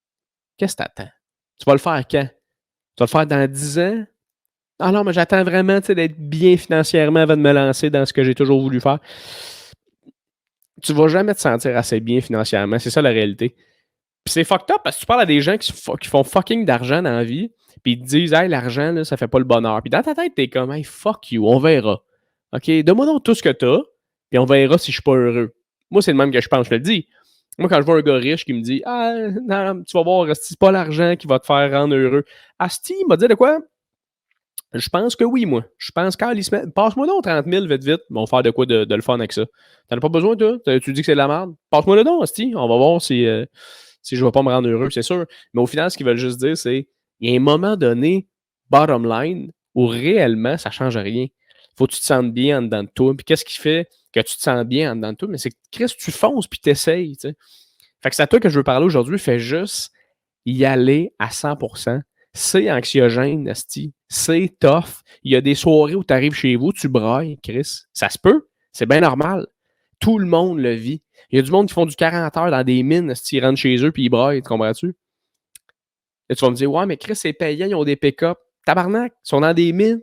qu'est-ce que t'attends? Tu vas le faire quand? Tu vas le faire dans 10 ans? Ah non, mais j'attends vraiment d'être bien financièrement avant de me lancer dans ce que j'ai toujours voulu faire. Tu vas jamais te sentir assez bien financièrement. C'est ça la réalité. Puis c'est fucked up parce que tu parles à des gens qui font fucking d'argent dans la vie, puis ils te disent Hey, l'argent, là, ça fait pas le bonheur. Puis dans ta tête, t'es comme Hey, fuck you, on verra. OK, donne-moi donc tout ce que t'as, puis on verra si je suis pas heureux. Moi, c'est le même que je pense, je te le dis. Moi, quand je vois un gars riche qui me dit Ah, non, tu vas voir, c'est pas l'argent qui va te faire rendre heureux. Asti, il m'a dit de quoi? Je pense que oui, moi. Je pense qu'Alice, passe-moi donc 30 000 vite, vite. On va faire de quoi de le fun avec ça. T'en as pas besoin, toi? Tu dis que c'est de la merde? Passe-moi le don, Asti. On va voir si je vais pas me rendre heureux, c'est sûr. Mais au final, ce qu'ils veulent juste dire, c'est il y a un moment donné, bottom line, où réellement, ça change rien. Faut que tu te sentes bien en dedans de toi. Puis qu'est-ce qui fait que tu te sens bien en dedans de toi? Mais c'est que, Chris, tu fonces puis t'essayes, tu sais. Fait que c'est à toi que je veux parler aujourd'hui. Fais juste y aller à 100%. C'est anxiogène, asti. C'est tough. Il y a des soirées où tu arrives chez vous, tu brailles, Chris. Ça se peut. C'est bien normal. Tout le monde le vit. Il y a du monde qui font du 40 heures dans des mines, asti, ils rentrent chez eux puis ils braillent, tu comprends-tu? Et tu vas me dire, ouais, mais Chris, c'est payant, ils ont des pick-up. Tabarnak, ils sont dans des mines.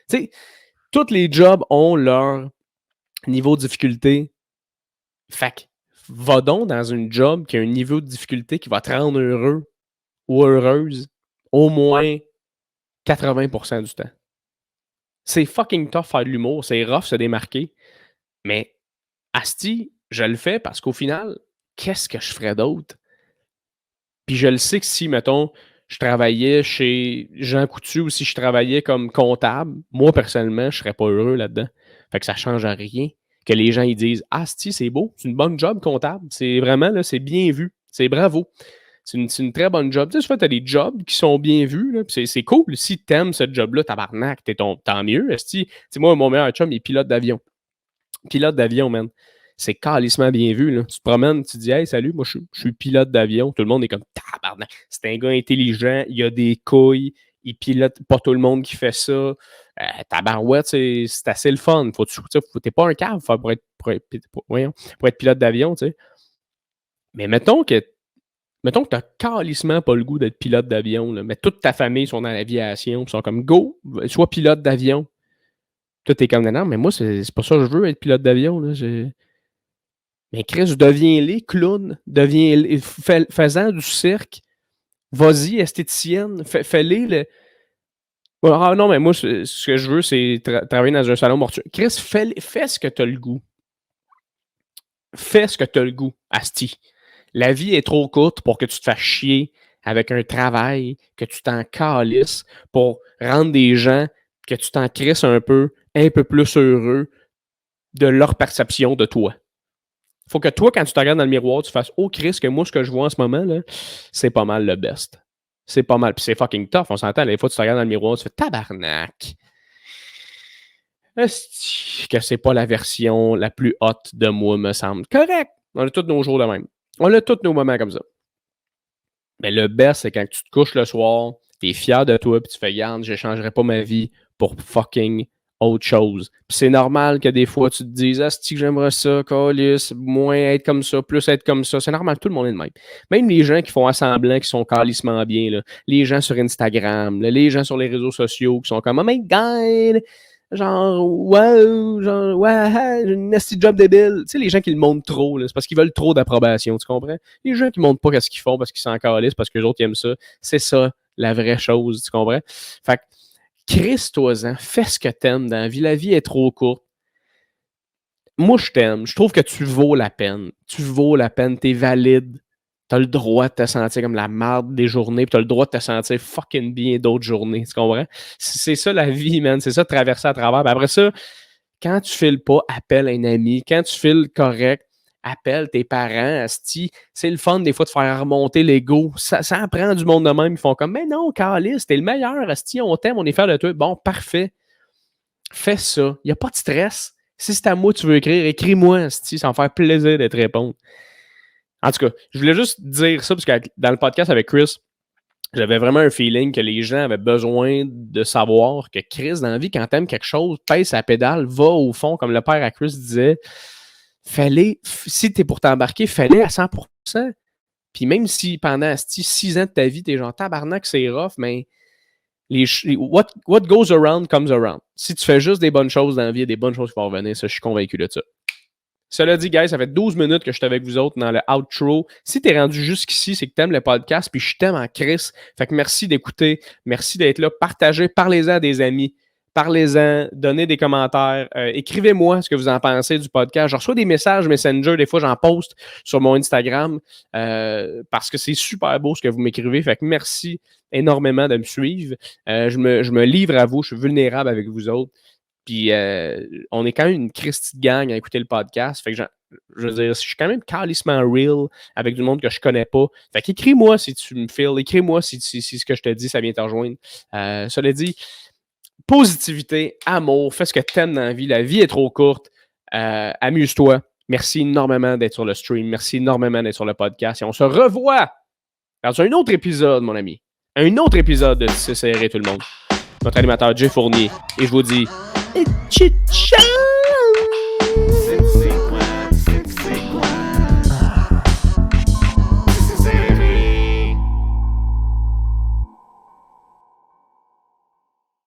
Tu sais, tous les jobs ont leur niveau de difficulté. Fait que, va donc dans une job qui a un niveau de difficulté qui va te rendre heureux ou heureuse au moins 80% du temps. C'est fucking tough faire de l'humour, c'est rough se démarquer, mais asti, je le fais parce qu'au final, qu'est-ce que je ferais d'autre? Puis je le sais que si, mettons, je travaillais chez Jean Coutu ou si je travaillais comme comptable, moi, personnellement, je serais pas heureux là-dedans. Fait que ça change rien. Que les gens, ils disent « Asti, c'est beau, c'est une bonne job comptable. C'est vraiment, là, c'est bien vu. C'est bravo. » C'est une très bonne job. Tu sais, souvent, tu as des jobs qui sont bien vus. Là, c'est cool. Si tu aimes ce job-là, tabarnak, tant mieux. Moi, mon meilleur chum, il est pilote d'avion. Pilote d'avion, man. C'est calissement bien vu. Là. Tu te promènes, tu te dis Hey, salut, moi, je suis pilote d'avion. Tout le monde est comme tabarnak. C'est un gars intelligent, il a des couilles, il pilote. Pas tout le monde qui fait ça. Tabarouette, c'est assez le fun. T'es pas un cave pour être pilote d'avion, tu sais. Mais mettons que tu as calissement pas le goût d'être pilote d'avion, là, mais toute ta famille sont dans l'aviation, ils sont comme go, sois pilote d'avion. Toi, t'es comme non, mais moi, c'est pas ça que je veux être pilote d'avion. Là, mais Chris, deviens-les clown, deviens-les, faisant du cirque, vas-y, esthéticienne, fais-les le. Ah non, mais moi, ce que je veux, c'est travailler dans un salon mortuaire. Chris, fais ce que tu as le goût. Fais ce que tu as le goût, asti. La vie est trop courte pour que tu te fasses chier avec un travail, que tu t'en calisses pour rendre des gens, que tu t'en crisses un peu plus heureux de leur perception de toi. Faut que toi, quand tu te regardes dans le miroir, tu fasses « Oh, Chris, que moi, ce que je vois en ce moment, là, c'est pas mal le best. » C'est pas mal. Puis c'est fucking tough, on s'entend. Les fois, tu te regardes dans le miroir, tu fais « Tabarnak! » Est-ce que c'est pas la version la plus haute de moi, me semble. Correct! On a tous nos jours de même. On a tous nos moments comme ça. Mais le best, c'est quand tu te couches le soir, t'es fier de toi, puis tu fais « Garde, je changerai pas ma vie pour fucking autre chose. » Puis c'est normal que des fois, tu te dises « Ah, c'est-tu que j'aimerais ça, câlisse, moins être comme ça, plus être comme ça. » C'est normal, tout le monde est de même. Même les gens qui font semblant, qui sont calissement bien, là, les gens sur Instagram, là, les gens sur les réseaux sociaux qui sont comme « Oh my God! » Genre, wow, genre, ouais, j'ai une nasty job débile. Tu sais, les gens qui le montrent trop, là, c'est parce qu'ils veulent trop d'approbation, tu comprends? Les gens qui montrent pas ce qu'ils font parce qu'ils s'en calissent, parce que les autres aiment ça, c'est ça, la vraie chose, tu comprends? Fait que, crisse-toi-en, fais ce que t'aimes dans la vie. La vie est trop courte. Moi, je t'aime. Je trouve que tu vaux la peine. Tu vaux la peine, t'es valide. T'as le droit de te sentir comme la marde des journées, puis t'as le droit de te sentir fucking bien d'autres journées, tu comprends? C'est ça la vie, man. C'est ça, traverser à travers. Puis après ça, quand tu files pas, appelle un ami. Quand tu files correct, appelle tes parents, asti. C'est le fun des fois de faire remonter l'ego. Ça apprend du monde de même. Ils font comme, mais non, Calice, t'es le meilleur, asti, on t'aime, on est fiers de toi. Bon, parfait. Fais ça. Il n'y a pas de stress. Si c'est à moi que tu veux écrire, écris-moi, asti, ça va me faire plaisir de te répondre. En tout cas, je voulais juste dire ça parce que dans le podcast avec Chris, j'avais vraiment un feeling que les gens avaient besoin de savoir que Chris, dans la vie, quand t'aimes quelque chose, pèse sa pédale, va au fond, comme le père à Chris disait, si t'es pour t'embarquer, fais-le à 100%. Puis même si pendant 6 ans de ta vie, t'es genre tabarnak, c'est rough, mais what goes around comes around. Si tu fais juste des bonnes choses dans la vie, il y a des bonnes choses qui vont revenir. Ça, je suis convaincu de ça. Cela dit, guys, ça fait 12 minutes que je suis avec vous autres dans le outro. Si t'es rendu jusqu'ici, c'est que t'aimes le podcast, puis je t'aime en Chris. Fait que merci d'écouter, merci d'être là. Partagez, parlez-en à des amis, parlez-en, donnez des commentaires, écrivez-moi ce que vous en pensez du podcast. Je reçois des messages Messenger, des fois j'en poste sur mon Instagram parce que c'est super beau ce que vous m'écrivez. Fait que merci énormément de me suivre. Je me livre à vous, je suis vulnérable avec vous autres. Puis on est quand même une Christie de gang à écouter le podcast. Fait que je veux dire, je suis quand même calissement real avec du monde que je connais pas. Fait qu'écris-moi si tu me files, écris-moi si ce que je te dis, ça vient te rejoindre. Cela dit, positivité, amour, fais ce que t'aimes dans la vie. La vie est trop courte. Amuse-toi. Merci énormément d'être sur le stream. Merci énormément d'être sur le podcast. Et on se revoit dans un autre épisode, mon ami. Un autre épisode de C'est serré tout le monde. Votre animateur Jay Fournier. Et je vous dis... Ciao!